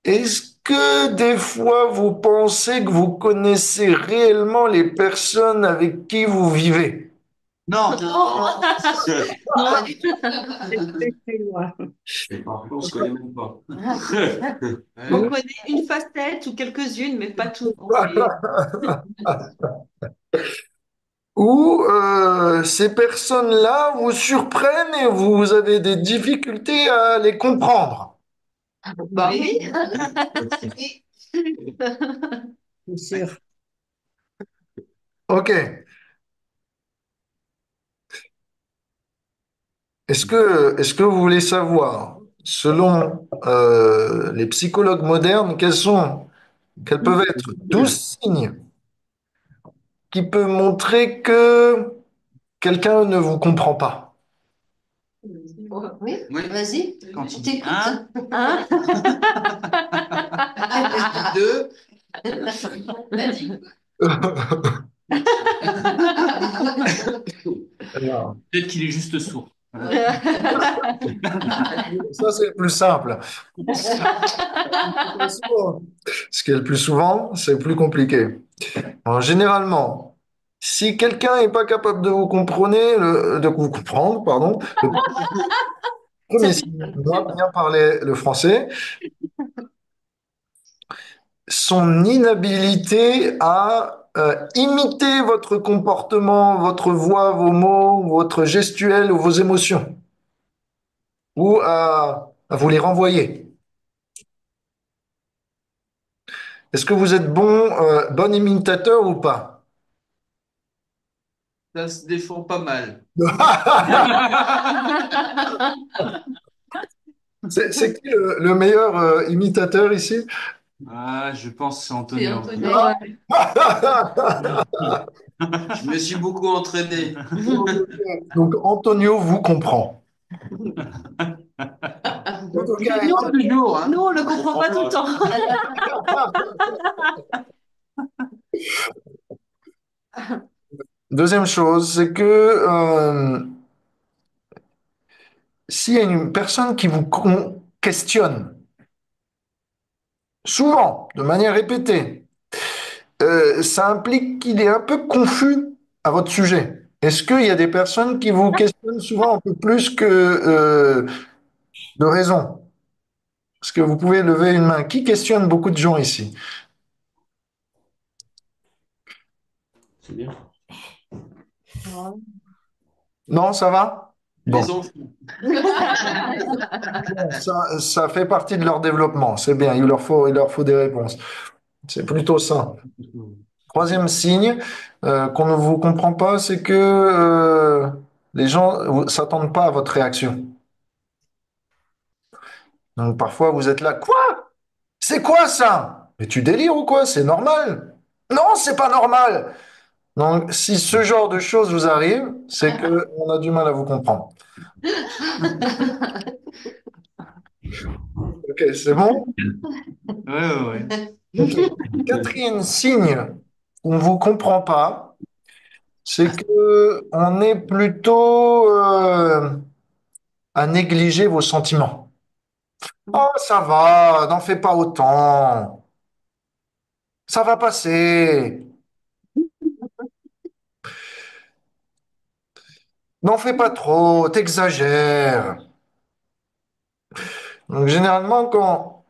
Est-ce que des fois vous pensez que vous connaissez réellement les personnes avec qui vous vivez? Non. Non. Non. C'est très loin. Par contre, on se connaît même pas. On connaît une facette ou quelques-unes, mais pas tout. On sait. Ou ces personnes-là vous surprennent et vous avez des difficultés à les comprendre. Bah oui. C'est sûr. Ok. Est-ce que vous voulez savoir, selon les psychologues modernes, quels peuvent être 12 signes qui peuvent montrer que quelqu'un ne vous comprend pas? Oui, Oui. vas-y, Quand je il dit t'écoute. un, Hein? Deux. Vas-y. Alors, peut-être qu'il est juste sourd. ça, c'est le plus simple. Ce qui est le plus souvent, c'est plus compliqué. Alors, généralement, si quelqu'un n'est pas capable de vous comprendre, pardon, le premier signe, doit bien parler le français, son inhabilité à imiter votre comportement, votre voix, vos mots, votre gestuelle ou vos émotions, ou à vous les renvoyer. Est-ce que vous êtes bon imitateur ou pas? Ça se défend pas mal. C'est qui le meilleur imitateur ici? Ah, je pense que c'est C'est Antonio. Antonio. Ouais. Je me suis beaucoup entraîné. Donc Antonio vous comprend. En tout cas, Pas toujours, hein. Nous, on le comprend pas tout le temps. deuxième chose, c'est que s'il y a une personne qui vous questionne, souvent, de manière répétée, ça implique qu'il est un peu confus à votre sujet. Est-ce qu'il y a des personnes qui vous questionnent souvent un peu plus que de raison? Est-ce que vous pouvez lever une main? Qui questionne beaucoup de gens ici? C'est bien. Non, ça va? Bon, Les enfants. ça fait partie de leur développement. C'est bien, il leur faut des réponses. C'est plutôt ça. Troisième signe qu'on ne vous comprend pas, c'est que les gens ne s'attendent pas à votre réaction. Donc parfois vous êtes là, quoi? C'est quoi ça? Mais tu délires ou quoi? C'est normal. Non, c'est pas normal. Donc si ce genre de choses vous arrive, c'est que on a du mal à vous comprendre. Ok, c'est bon? Ouais, ouais, ouais. Ok. Quatrième signe qu'on ne vous comprend pas, c'est que on est plutôt à négliger vos sentiments. Oh, ça va, n'en fais pas autant. Ça va passer. N'en fais pas trop, t'exagères. Donc, généralement, quand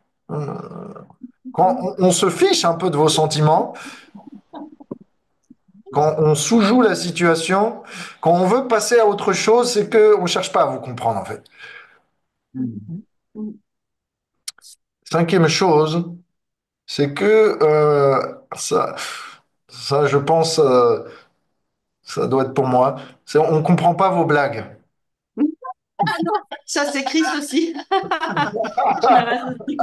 on se fiche un peu de vos sentiments, quand on sous-joue la situation, quand on veut passer à autre chose, c'est qu'on ne cherche pas à vous comprendre, en fait. Cinquième chose, c'est que ça, je pense, ça doit être pour moi, c'est on ne comprend pas vos blagues. Ça, c'est Chris aussi. Je la rassocie.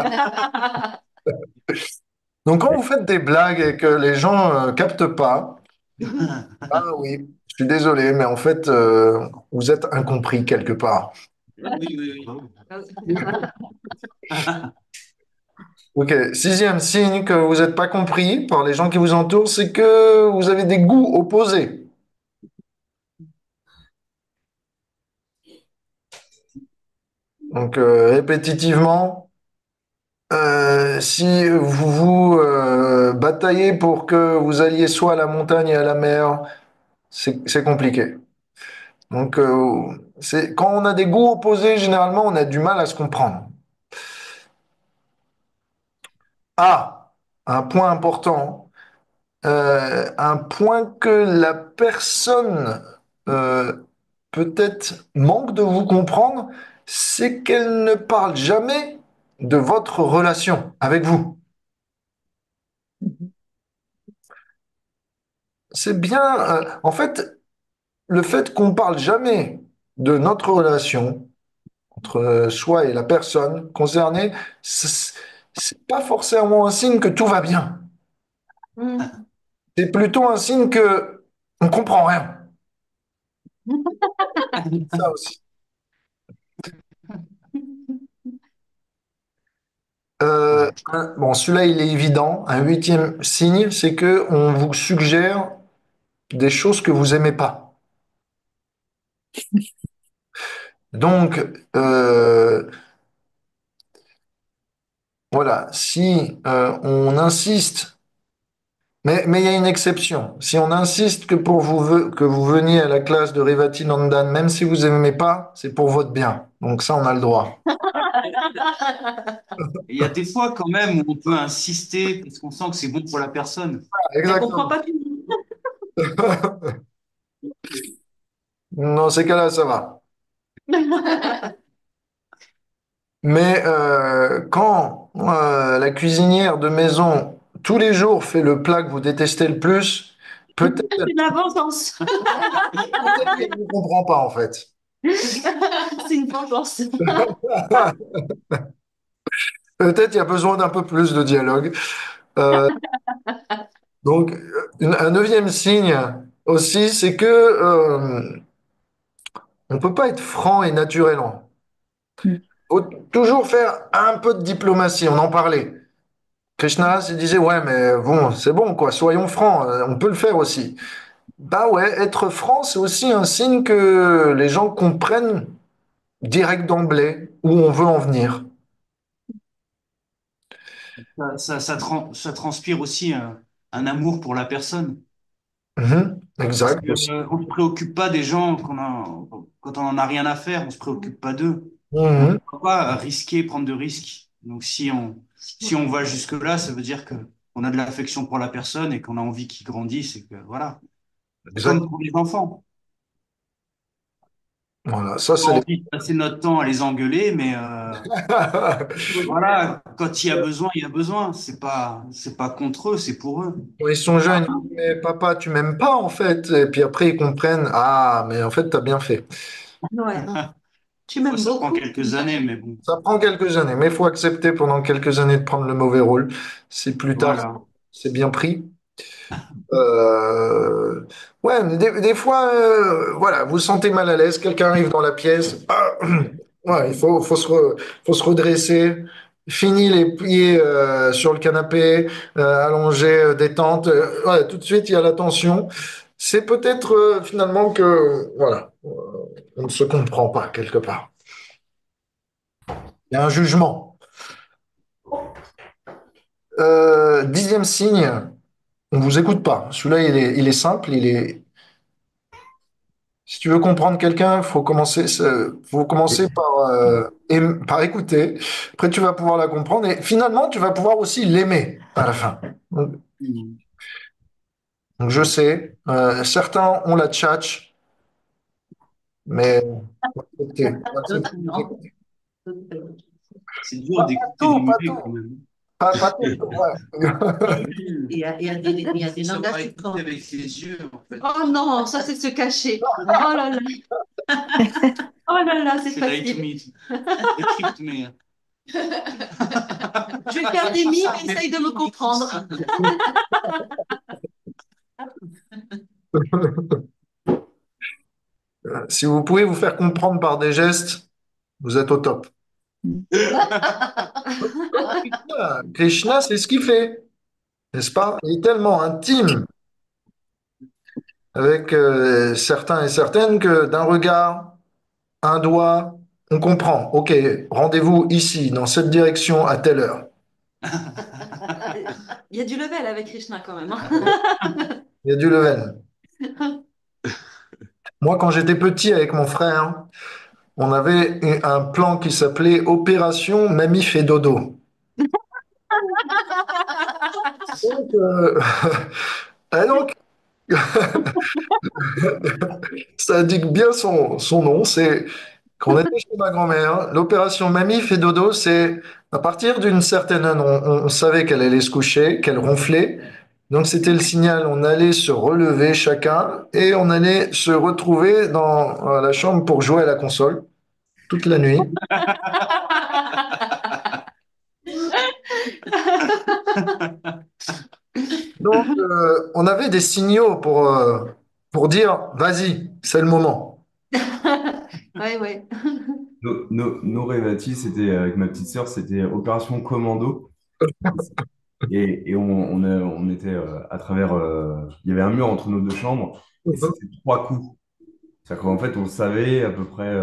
Donc, quand vous faites des blagues et que les gens captent pas, ah oui, je suis désolé, mais en fait, vous êtes incompris quelque part. Oui, oui, Ok, sixième signe que vous n'êtes pas compris par les gens qui vous entourent, c'est que vous avez des goûts opposés. Donc, répétitivement, si vous bataillez pour que vous alliez soit à la montagne et à la mer, c'est compliqué. Donc, quand on a des goûts opposés, généralement, on a du mal à se comprendre. Ah, un point important, un point que la personne euh, peut-être manque de vous comprendre, c'est qu'elle ne parle jamais de votre relation avec vous. C'est bien, en fait, le fait qu'on parle jamais de notre relation entre soi et la personne concernée, c'est pas forcément un signe que tout va bien. Mm. C'est plutôt un signe que on comprend rien. Ça aussi. Bon, celui-là, il est évident. Un huitième signe, c'est que on vous suggère des choses que vous aimez pas. Donc, voilà, si on insiste, mais il y a une exception. Si on insiste que que vous veniez à la classe de Rivati Nandan, même si vous aimez pas, c'est pour votre bien. Donc ça, on a le droit. Il y a des fois quand même où on peut insister parce qu'on sent que c'est bon pour la personne. Elle comprend Exactement. pas tout. Dans ces cas-là, ça va. Mais quand la cuisinière de maison, tous les jours, fait le plat que vous détestez le plus, peut-être C'est une vengeance. peut-être qu'elle ne vous comprend pas, en fait. C'est une vengeance. Peut-être il y a besoin d'un peu plus de dialogue. Euh, donc, un neuvième signe aussi, c'est que on peut pas être franc et naturel. Faut toujours faire un peu de diplomatie. On en parlait. Krishna se disait, ouais, mais bon, c'est bon, quoi. Soyons francs. On peut le faire aussi. Bah ouais, être franc, c'est aussi un signe que les gens comprennent direct d'emblée où on veut en venir. Ça transpire aussi un amour pour la personne. Mhm, Parce exact que, aussi. on ne se préoccupe pas des gens quand on n'en a rien à faire, on ne se préoccupe pas d'eux. On ne Mhm, doit pas risquer, prendre de risques. Donc si on va jusque-là, ça veut dire que on a de l'affection pour la personne et qu'on a envie qu'il grandisse et que voilà. C'est exact. comme pour les enfants. Voilà, ça On a c'est les... envie de passer notre temps à les engueuler, mais voilà, quand il y a besoin, il y a besoin. C'est pas contre eux, c'est pour eux. Quand ils sont jeunes, ils disent, mais papa, tu m'aimes pas en fait. Et puis après, ils comprennent, ah, mais en fait, t'as bien fait. Ouais. Tu Des fois, m'aimes ça prend beaucoup. quelques années, mais bon, Ça prend quelques années, mais il faut accepter pendant quelques années de prendre le mauvais rôle. Si plus tard, voilà. c'est bien pris. Euh, Ouais, mais des fois, voilà, vous vous sentez mal à l'aise, quelqu'un arrive dans la pièce, ah, ouais, faut se redresser, fini les pieds sur le canapé, allongé, détente, ouais, tout de suite il y a la tension. C'est peut-être finalement que, voilà, on ne se comprend pas quelque part. Il y a un jugement. Dixième signe, on vous écoute pas. Celui-là, il est simple, il est. Si tu veux comprendre quelqu'un, faut commencer par, par écouter. Après, tu vas pouvoir la comprendre et finalement, tu vas pouvoir aussi l'aimer à la fin. Donc, je sais, certains ont la tchatch, mais faut accepter D'autres, de vous non. écouter. C'est dur d'écouter des Tout, pas muets quand tout, même. pas tout. Ouais. Il y a des Ça langages va qui écouter avec ses yeux, en fait. Oh non, ça c'est se cacher. Oh là là. Oh là là, c'est C'est lie to facile. me. Decrypte me. Je vais faire des mimes, essaye de me comprendre. Si vous pouvez vous faire comprendre par des gestes, vous êtes au top. Ah, Krishna, c'est ce qu'il fait, n'est-ce pas? Il est tellement intime avec certains et certaines que d'un regard, un doigt, on comprend. Ok, rendez-vous ici, dans cette direction, à telle heure. Il y a du level avec Krishna quand même, hein. Il y a du level. Moi, quand j'étais petit avec mon frère, on avait un plan qui s'appelait Opération Mamie fait dodo. Donc, et donc, ça indique bien son nom. C'est quand on était chez ma grand-mère, l'opération Mamie fait dodo, c'est à partir d'une certaine heure, on savait qu'elle allait se coucher, qu'elle ronflait. Donc c'était le signal, on allait se relever chacun et on allait se retrouver dans la chambre pour jouer à la console toute la nuit. Donc on avait des signaux pour dire, vas-y, c'est le moment. Ouais, ouais. Nos rêves, c'était avec ma petite sœur, c'était Opération Commando. On était à travers. Il y avait un mur entre nos deux chambres et c'était trois coups. C'est-à-dire qu'en fait, on savait à peu près.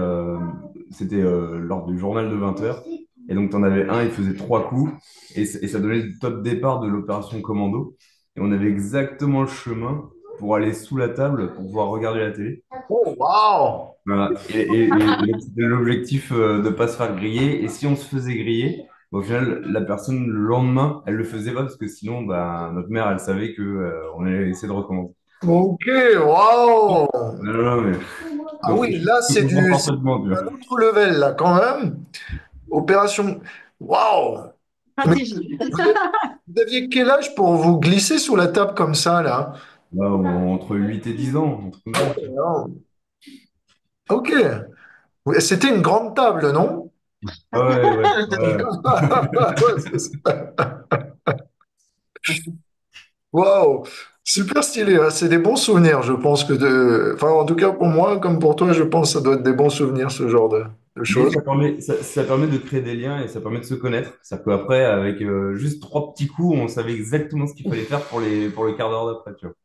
C'était lors du journal de 20 heures. Et donc, tu en avais un, il faisait trois coups. Et ça donnait le top départ de l'opération Commando. Et on avait exactement le chemin pour aller sous la table pour pouvoir regarder la télé. Oh, waouh! Voilà. Et donc, c'était l'objectif de ne pas se faire griller. Et si on se faisait griller, au final, la personne, le lendemain, elle le faisait pas parce que sinon, bah, notre mère, elle savait que, on allait essayer de recommencer. Ok, waouh! Non, non, non, mais Ah donc, oui, là, je comprends c'est parfaitement, tu vois. un autre level, là, quand même. Opération. Waouh! Mais Stratégie. vous vous aviez quel âge pour vous glisser sous la table comme ça, là? Là, entre 8 et 10 ans, un truc comme ça. Ok. Oui, c'était une grande table, non? Ah ouais, ouais, ouais. Ouais, c'est ça. Waouh! Super stylé, hein. C'est des bons souvenirs, je pense que de. Enfin, en tout cas, pour moi, comme pour toi, je pense que ça doit être des bons souvenirs, ce genre de Mais choses. ça permet de créer des liens et ça permet de se connaître. Ça peut après, avec juste trois petits coups, on savait exactement ce qu'il fallait faire pour le quart d'heure d'après, tu vois.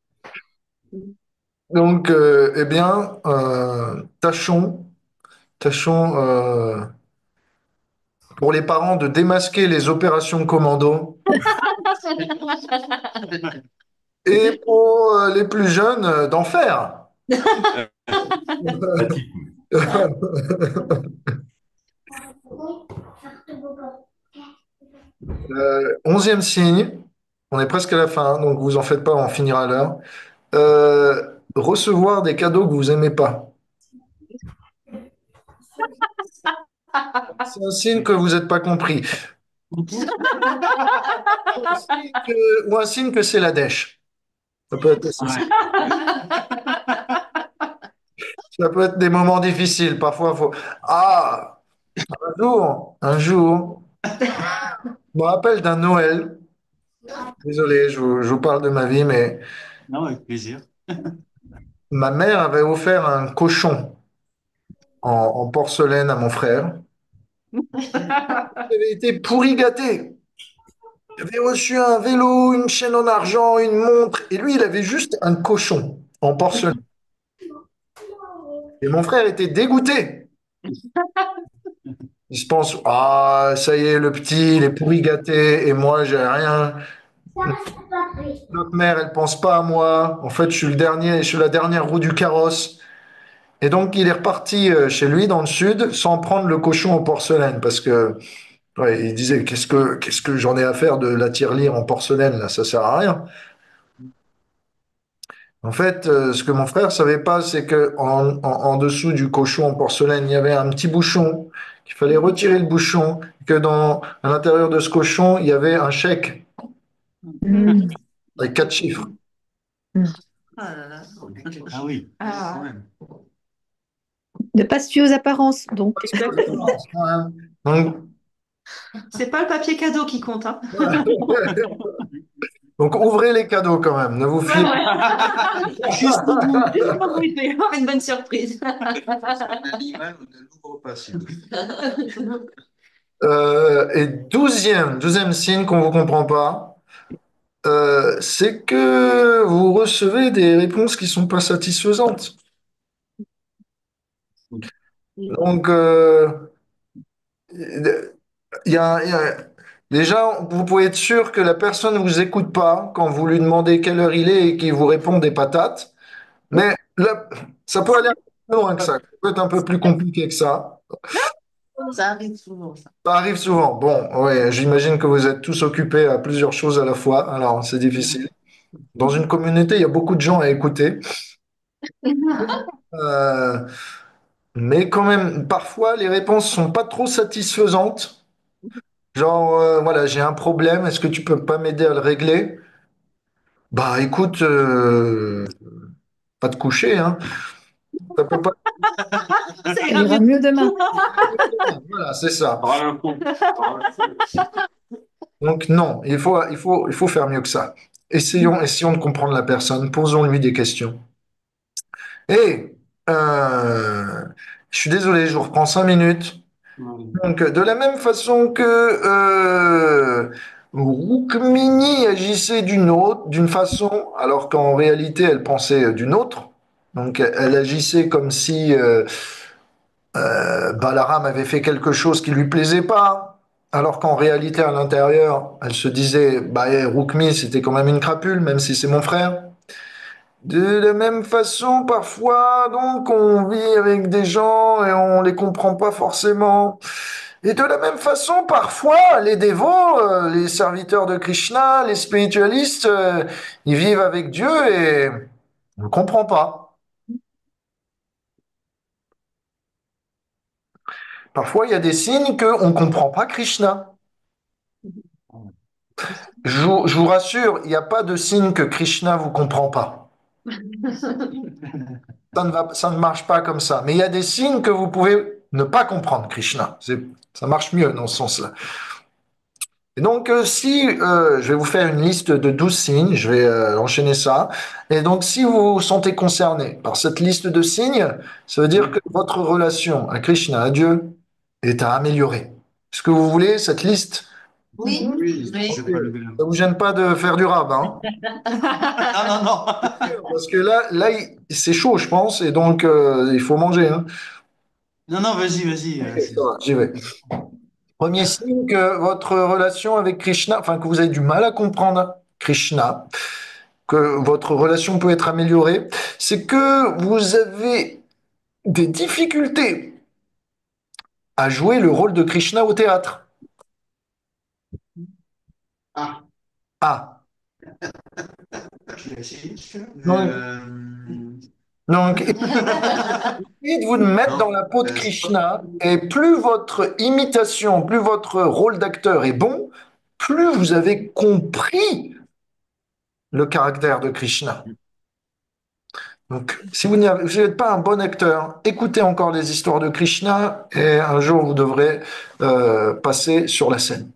Donc, eh bien, tâchons pour les parents de démasquer les opérations commando et pour les plus jeunes d'en faire. Pratique. 11e signe, on est presque à la fin, donc vous en faites pas, on finira à l'heure. Recevoir des cadeaux que vous aimez pas. C'est un signe que vous n'êtes pas compris. Ou un signe que c'est la dèche. Ça peut être aussi ça. Ouais. Ça peut être des moments difficiles. Parfois, faut. Ah, un jour, je me rappelle d'un Noël. Désolé, je vous parle de ma vie, mais Non, avec plaisir. ma mère avait offert un cochon en porcelaine à mon frère. Il avait été pourri gâté. Il avait reçu un vélo, une chaîne en argent, une montre, et lui, il avait juste un cochon en porcelaine. Et mon frère était dégoûté. Il se pense, ah, ça y est, le petit, il est pourri gâté, et moi, j'ai rien. Notre mère, elle pense pas à moi. En fait, je suis le dernier, je suis la dernière roue du carrosse. Et donc, il est reparti chez lui dans le sud sans prendre le cochon en porcelaine parce que ouais, il disait qu'est-ce que j'en ai à faire de la tirelire en porcelaine là, ça sert à rien. En fait, ce que mon frère savait pas, c'est que en dessous du cochon en porcelaine, il y avait un petit bouchon qu'il fallait retirer le bouchon, que à l'intérieur de ce cochon, il y avait un chèque Mm. avec 4 chiffres. Mm. Ah là là. Ah oui, Ah. quand même. Ne pas se fier aux apparences, donc. Exactement. Donc, C'est pas le papier cadeau qui compte, hein. donc, ouvrez les cadeaux quand même, ne vous Ouais, fiez ouais. Juste pour vous, juste pour vous, il va y avoir une bonne surprise. Un animal, on ne l'ouvre pas, s'il vous plaît. Et douzième signe qu'on vous comprend pas, c'est que vous recevez des réponses qui sont pas satisfaisantes. Donc, déjà, vous pouvez être sûr que la personne ne vous écoute pas quand vous lui demandez quelle heure il est et qu'il vous répond des patates. Mais là, ça peut aller un peu plus loin que ça. Ça peut être un peu plus compliqué que ça. Ça arrive souvent, ça. Ça arrive souvent. Bon, ouais, j'imagine que vous êtes tous occupés à plusieurs choses à la fois, alors c'est difficile. Dans une communauté, il y a beaucoup de gens à écouter. Euh, mais quand même, parfois, les réponses sont pas trop satisfaisantes. Genre, voilà, j'ai un problème, est-ce que tu peux pas m'aider à le régler? Bah écoute, pas te coucher, hein. Ça peut pas. Ça Il ira ira mieux. mieux demain. Voilà, c'est ça. Parle un coup. Donc non, il faut faire mieux que ça. Essayons de comprendre la personne, posons-lui des questions. Et je suis désolé, je vous reprends 5 minutes. Donc, de la même façon que Rukmini agissait d'une façon, alors qu'en réalité elle pensait d'une autre. Donc, elle agissait comme si Balaram avait fait quelque chose qui lui plaisait pas, alors qu'en réalité à l'intérieur, elle se disait, bah, Rukmi, c'était quand même une crapule, même si c'est mon frère. De la même façon, parfois, donc, on vit avec des gens et on les comprend pas forcément. Et de la même façon, parfois, les dévots, les serviteurs de Krishna, les spiritualistes, ils vivent avec Dieu et on ne comprend pas. Parfois, il y a des signes qu'on ne comprend pas Krishna. Je vous rassure, il n'y a pas de signe que Krishna vous comprend pas. Ça ne marche pas comme ça. Mais il y a des signes que vous pouvez ne pas comprendre Krishna. Ça marche mieux dans ce sens-là. Et donc, si je vais vous faire une liste de 12 signes, je vais enchaîner ça. Et donc, si vous vous sentez concerné par cette liste de signes, ça veut dire que votre relation à Krishna, à Dieu, est à améliorer. Est-ce que vous voulez cette liste? Oui, Oui, oui. je vais pas lever la main. Ça vous gêne pas de faire du rab, hein? Non, non, non. Parce que là, c'est chaud, je pense, et donc il faut manger, hein. Non, non, vas-y, vas-y. Ok, ça va, j'y vais. Premier signe que votre relation avec Krishna, enfin que vous avez du mal à comprendre Krishna, que votre relation peut être améliorée, c'est que vous avez des difficultés à jouer le rôle de Krishna au théâtre. Ah, Ah, je vais essayer. donc, Euh, donc essayez de vous mettre dans non, la peau de c'est pas. Krishna, et plus votre imitation, plus votre rôle d'acteur est bon, plus vous avez compris le caractère de Krishna. Donc, si vous n'êtes pas un bon acteur, écoutez encore les histoires de Krishna et un jour vous devrez passer sur la scène.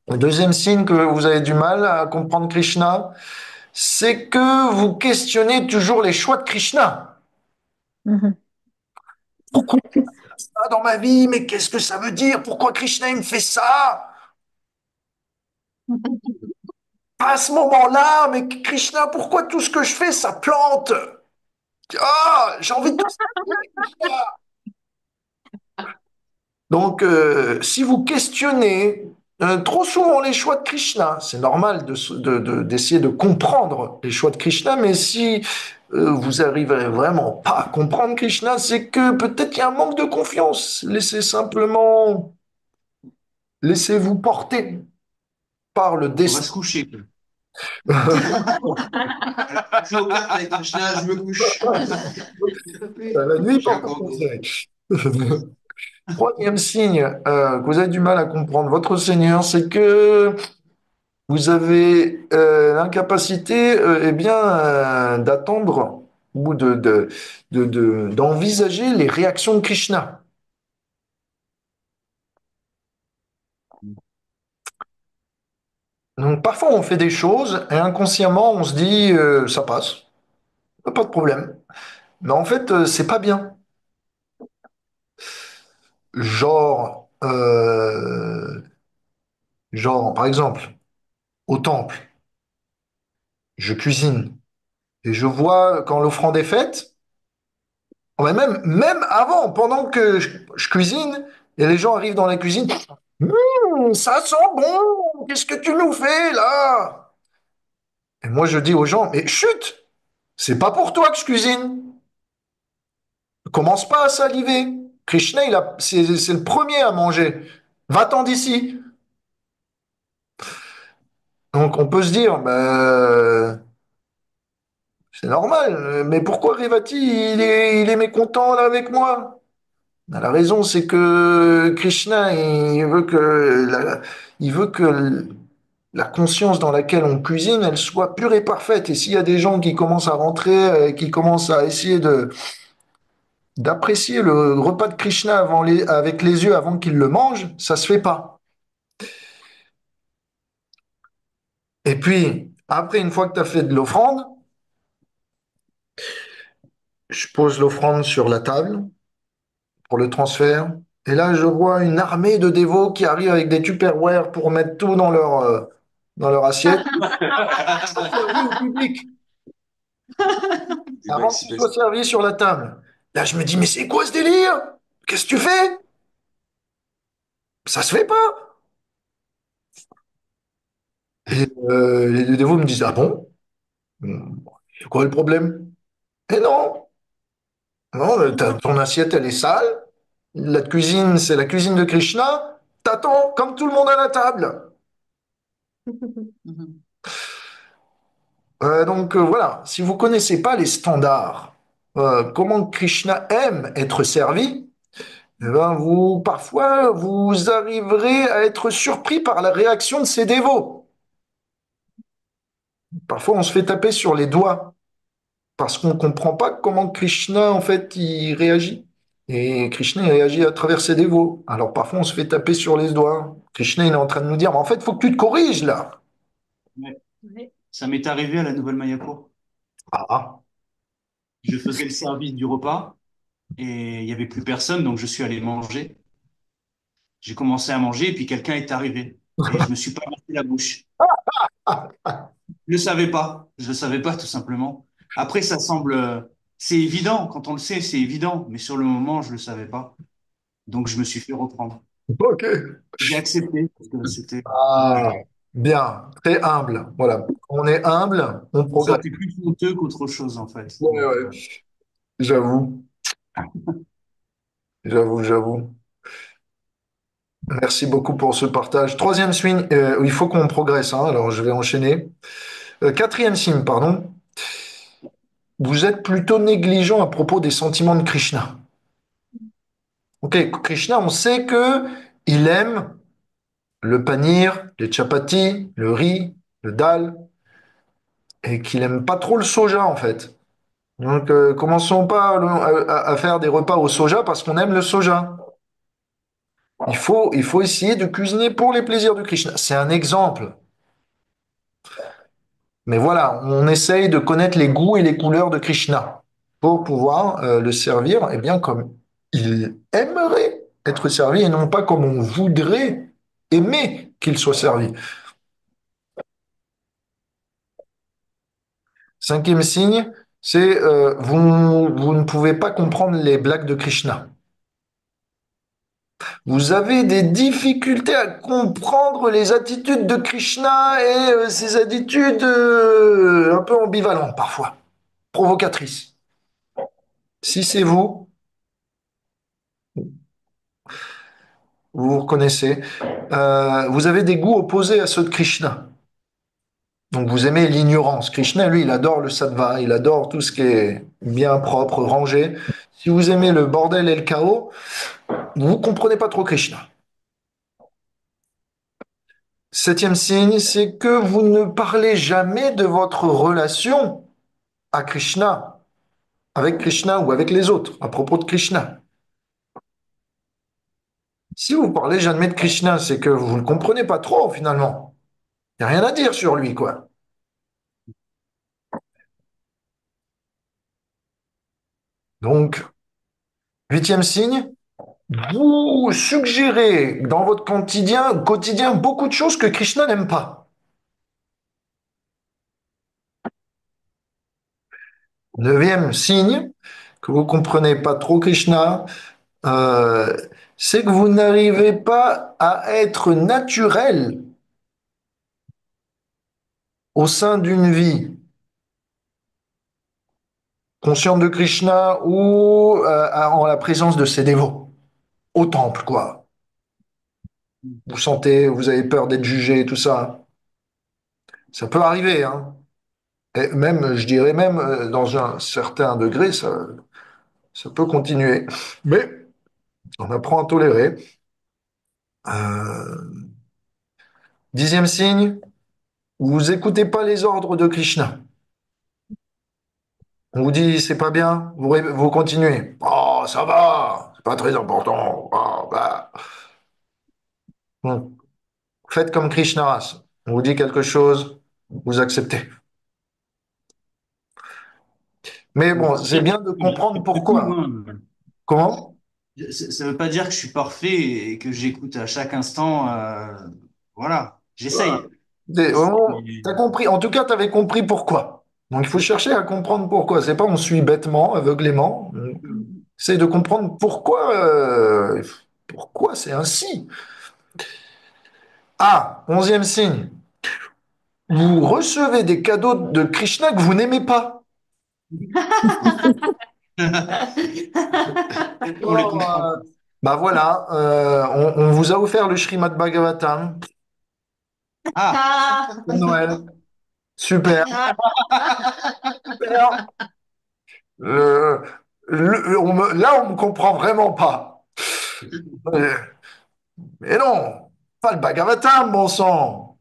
Le deuxième signe que vous avez du mal à comprendre Krishna, c'est que vous questionnez toujours les choix de Krishna. Mhm. Pourquoi ça dans ma vie? Mais qu'est-ce que ça veut dire? Pourquoi Krishna il me fait ça? À ce moment-là, mais Krishna, pourquoi tout ce que je fais, ça plante? Ah, j'ai envie de tout ça. Donc, si vous questionnez trop souvent les choix de Krishna, c'est normal d'essayer de comprendre les choix de Krishna, mais si vous arriverez vraiment pas à comprendre Krishna, c'est que peut-être qu'il y a un manque de confiance. Laissez-vous porter par le On va se destin. coucher, quoi. Je vais au parc avec Krishna, je me couche. La nuit J'ai porte encore conseil. Troisième signe que vous avez du mal à comprendre votre Seigneur, c'est que vous avez l'incapacité eh bien, d'attendre ou d'envisager les réactions de Krishna. Donc parfois on fait des choses et inconsciemment on se dit ça passe, pas de problème. Mais en fait c'est pas bien. Genre, genre par exemple au temple, je cuisine et je vois quand l'offrande est faite. Ouais, même avant, pendant que je cuisine, et les gens arrivent dans la cuisine, ça sent bon, qu'est-ce que tu nous fais là? Et moi je dis aux gens, mais chut, C'est pas pour toi que je cuisine. Commence pas à saliver. Krishna, c'est le premier à manger. Va-t'en d'ici. Donc on peut se dire, ben, c'est normal, mais pourquoi Revati, il est mécontent là avec moi? Ben, la raison, c'est que Krishna, il veut que la conscience dans laquelle on cuisine, elle soit pure et parfaite. Et s'il y a des gens qui commencent à rentrer, qui commencent à essayer d'apprécier le repas de Krishna avec les yeux avant qu'il le mange, ça se fait pas. Et puis, après, une fois que tu as fait de l'offrande, je pose l'offrande sur la table pour le transfert. Et là, je vois une armée de dévots qui arrivent avec des Tupperware pour mettre tout dans leur assiette. Servi au public avant que ce soit servi sur la table. Là, je me dis, mais c'est quoi ce délire? Qu'est-ce que tu fais? Ça se fait pas. Et les dévots me disent, ah bon? C'est quoi le problème? Et non, non, ton assiette, elle est sale. La cuisine, c'est la cuisine de Krishna. T'attends comme tout le monde à la table. Mhm. Donc voilà, si vous connaissez pas les standards, comment Krishna aime être servi, eh ben vous parfois vous arriverez à être surpris par la réaction de ses dévots. Parfois on se fait taper sur les doigts parce qu'on comprend pas comment Krishna en fait il réagit. Et Krishna il réagit à travers ses dévots. Alors parfois on se fait taper sur les doigts. Krishna il est en train de nous dire, mais en fait il faut que tu te corriges là. Ouais. Ouais. Ça m'est arrivé à la Nouvelle Mayapur. Ah, Je faisais le service du repas et il n'y avait plus personne, donc je suis allé manger. J'ai commencé à manger et puis quelqu'un est arrivé et je me suis pas marqué la bouche. Je le savais pas. Je le savais pas tout simplement. Après, ça semble, c'est évident. Quand on le sait, c'est évident. Mais sur le moment, je le savais pas. Donc, je me suis fait reprendre. ok. J'ai accepté parce que c'était, Ah, bien, très humble. Voilà. On est humble, on je me progresse. sentais plus honteux qu'autre chose en fait. Ouais, Donc, ouais. J'avoue, j'avoue. Merci beaucoup pour ce partage. Troisième signe, il faut qu'on progresse, hein, alors je vais enchaîner. Quatrième signe, pardon. Vous êtes plutôt négligent à propos des sentiments de Krishna. Ok, Krishna, on sait que il aime le panir, les chapatis, le riz, le dal, et qu'il aime pas trop le soja en fait. Donc, commençons pas à faire des repas au soja parce qu'on aime le soja. Il faut essayer de cuisiner pour les plaisirs de Krishna. C'est un exemple. Mais voilà, on essaye de connaître les goûts et les couleurs de Krishna pour pouvoir le servir, eh bien, comme il aimerait être servi et non pas comme on voudrait aimer qu'il soit servi. Cinquième signe, c'est vous ne pouvez pas comprendre les blagues de Krishna. Vous avez des difficultés à comprendre les attitudes de Krishna et ses attitudes un peu ambivalentes parfois, provocatrices. Si c'est vous, vous vous reconnaissez, vous avez des goûts opposés à ceux de Krishna. Donc vous aimez l'ignorance. Krishna, lui, il adore le sattva, il adore tout ce qui est bien propre, rangé. Si vous aimez le bordel et le chaos, vous ne comprenez pas trop Krishna. Septième signe, c'est que vous ne parlez jamais de votre relation à Krishna, avec Krishna ou avec les autres, à propos de Krishna. Si vous parlez jamais de Krishna, c'est que vous ne le comprenez pas trop finalement. Il n'y a rien à dire sur lui, quoi. Donc, huitième signe, vous suggérez dans votre quotidien beaucoup de choses que Krishna n'aime pas. Neuvième signe, que vous comprenez pas trop Krishna, euh, c'est que vous n'arrivez pas à être naturel au sein d'une vie consciente de Krishna ou en la présence de ses dévots, au temple, quoi. Vous sentez, vous avez peur d'être jugé, tout ça. Ça peut arriver, hein. Et même, je dirais même, dans un certain degré, ça peut continuer. Mais on apprend à tolérer. Euh, Dixième signe, vous écoutez pas les ordres de Krishna. On vous dit c'est pas bien, vous continuez. Oh, ça va, c'est pas très important. Oh, bah. Bon, faites comme Krishna. On vous dit quelque chose, vous acceptez. Mais bon, c'est bien de comprendre pourquoi. Comment? Ça ne veut pas dire que je suis parfait et que j'écoute à chaque instant. Voilà, j'essaye. J'essaye. T'as compris. En tout cas, t'avais compris pourquoi. Donc, il faut chercher à comprendre pourquoi. C'est pas on suit bêtement, aveuglément. C'est de comprendre pourquoi c'est ainsi. Ah, onzième signe. Vous recevez des cadeaux de Krishna que vous n'aimez pas. On les comprend. Bah voilà, on vous a offert le Srimad Bhagavatam Ah, pour Noël. Super, super. Euh, là, on me comprend vraiment pas. Euh, Mais non, pas le Bhagavatam, bon sang.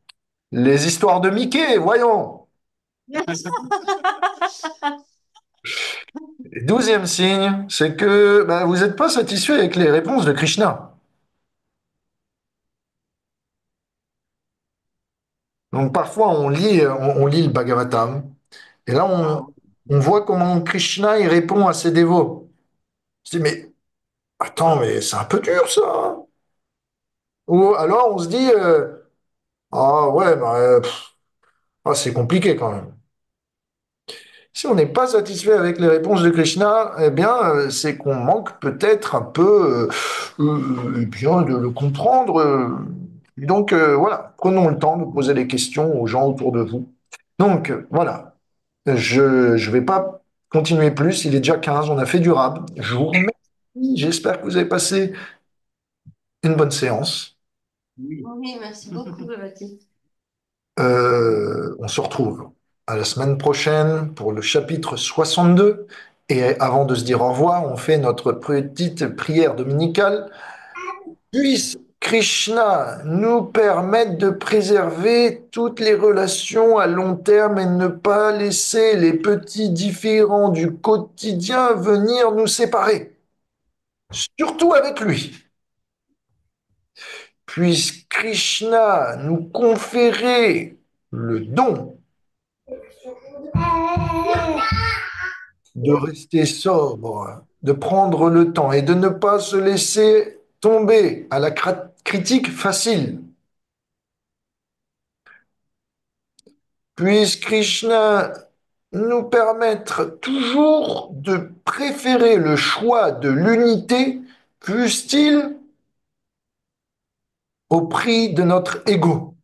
Les histoires de Mickey, voyons. Et douzième signe, c'est que bah, vous n'êtes pas satisfait avec les réponses de Krishna. Donc parfois, on lit le Bhagavatam, et là, on voit comment Krishna il répond à ses dévots. Je dis, mais attends, mais c'est un peu dur ça, hein. Ou alors on se dit, ah ouais, bah, c'est compliqué quand même. Si on n'est pas satisfait avec les réponses de Krishna, eh bien, c'est qu'on manque peut-être un peu eh bien, de le comprendre. Et donc, voilà, prenons le temps de poser des questions aux gens autour de vous. Donc, voilà, je vais pas continuer plus. Il est déjà 15, on a fait durable. Je vous remercie. J'espère que vous avez passé une bonne séance. oui. Oui, merci beaucoup, Baptiste. On se retrouve à la semaine prochaine pour le chapitre 62. Et avant de se dire au revoir, on fait notre petite prière dominicale. Puisse Krishna nous permettre de préserver toutes les relations à long terme et ne pas laisser les petits différends du quotidien venir nous séparer, surtout avec lui. Puisse Krishna nous conférer le don de rester sobre, de prendre le temps et de ne pas se laisser tomber à la critique facile. Puisse Krishna nous permettre toujours de préférer le choix de l'unité, fût-il au prix de notre ego.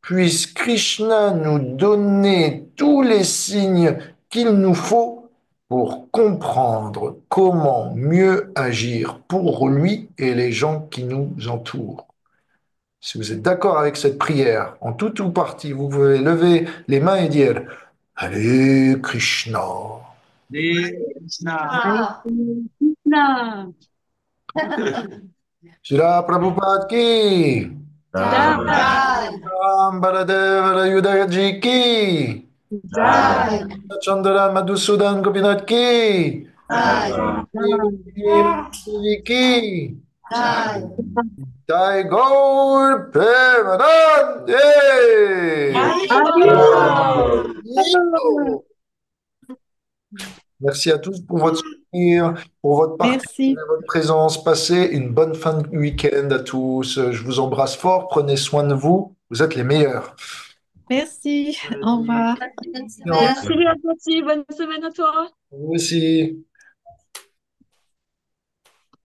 Puisse Krishna nous donner tous les signes qu'il nous faut pour comprendre comment mieux agir pour lui et les gens qui nous entourent. Si vous êtes d'accord avec cette prière, en tout ou partie, vous pouvez lever les mains et dire Allez, Krishna. Krishna. Ah, Là. Srila Prabhupada ki. Jai, Ram Baladev Rayuda ji ki. Jai, Chandra Madhusudan Gopinath ki. Jai, Devi ki. Jai. Jai Gaur Premanande. Merci à tous pour votre soutien, pour votre partage et Merci. votre présence. Passez une bonne fin de week-end à tous. Je vous embrasse fort. Prenez soin de vous. Vous êtes les meilleurs. Merci. Au revoir. Merci à toi aussi. Bonne semaine à toi. Vous aussi.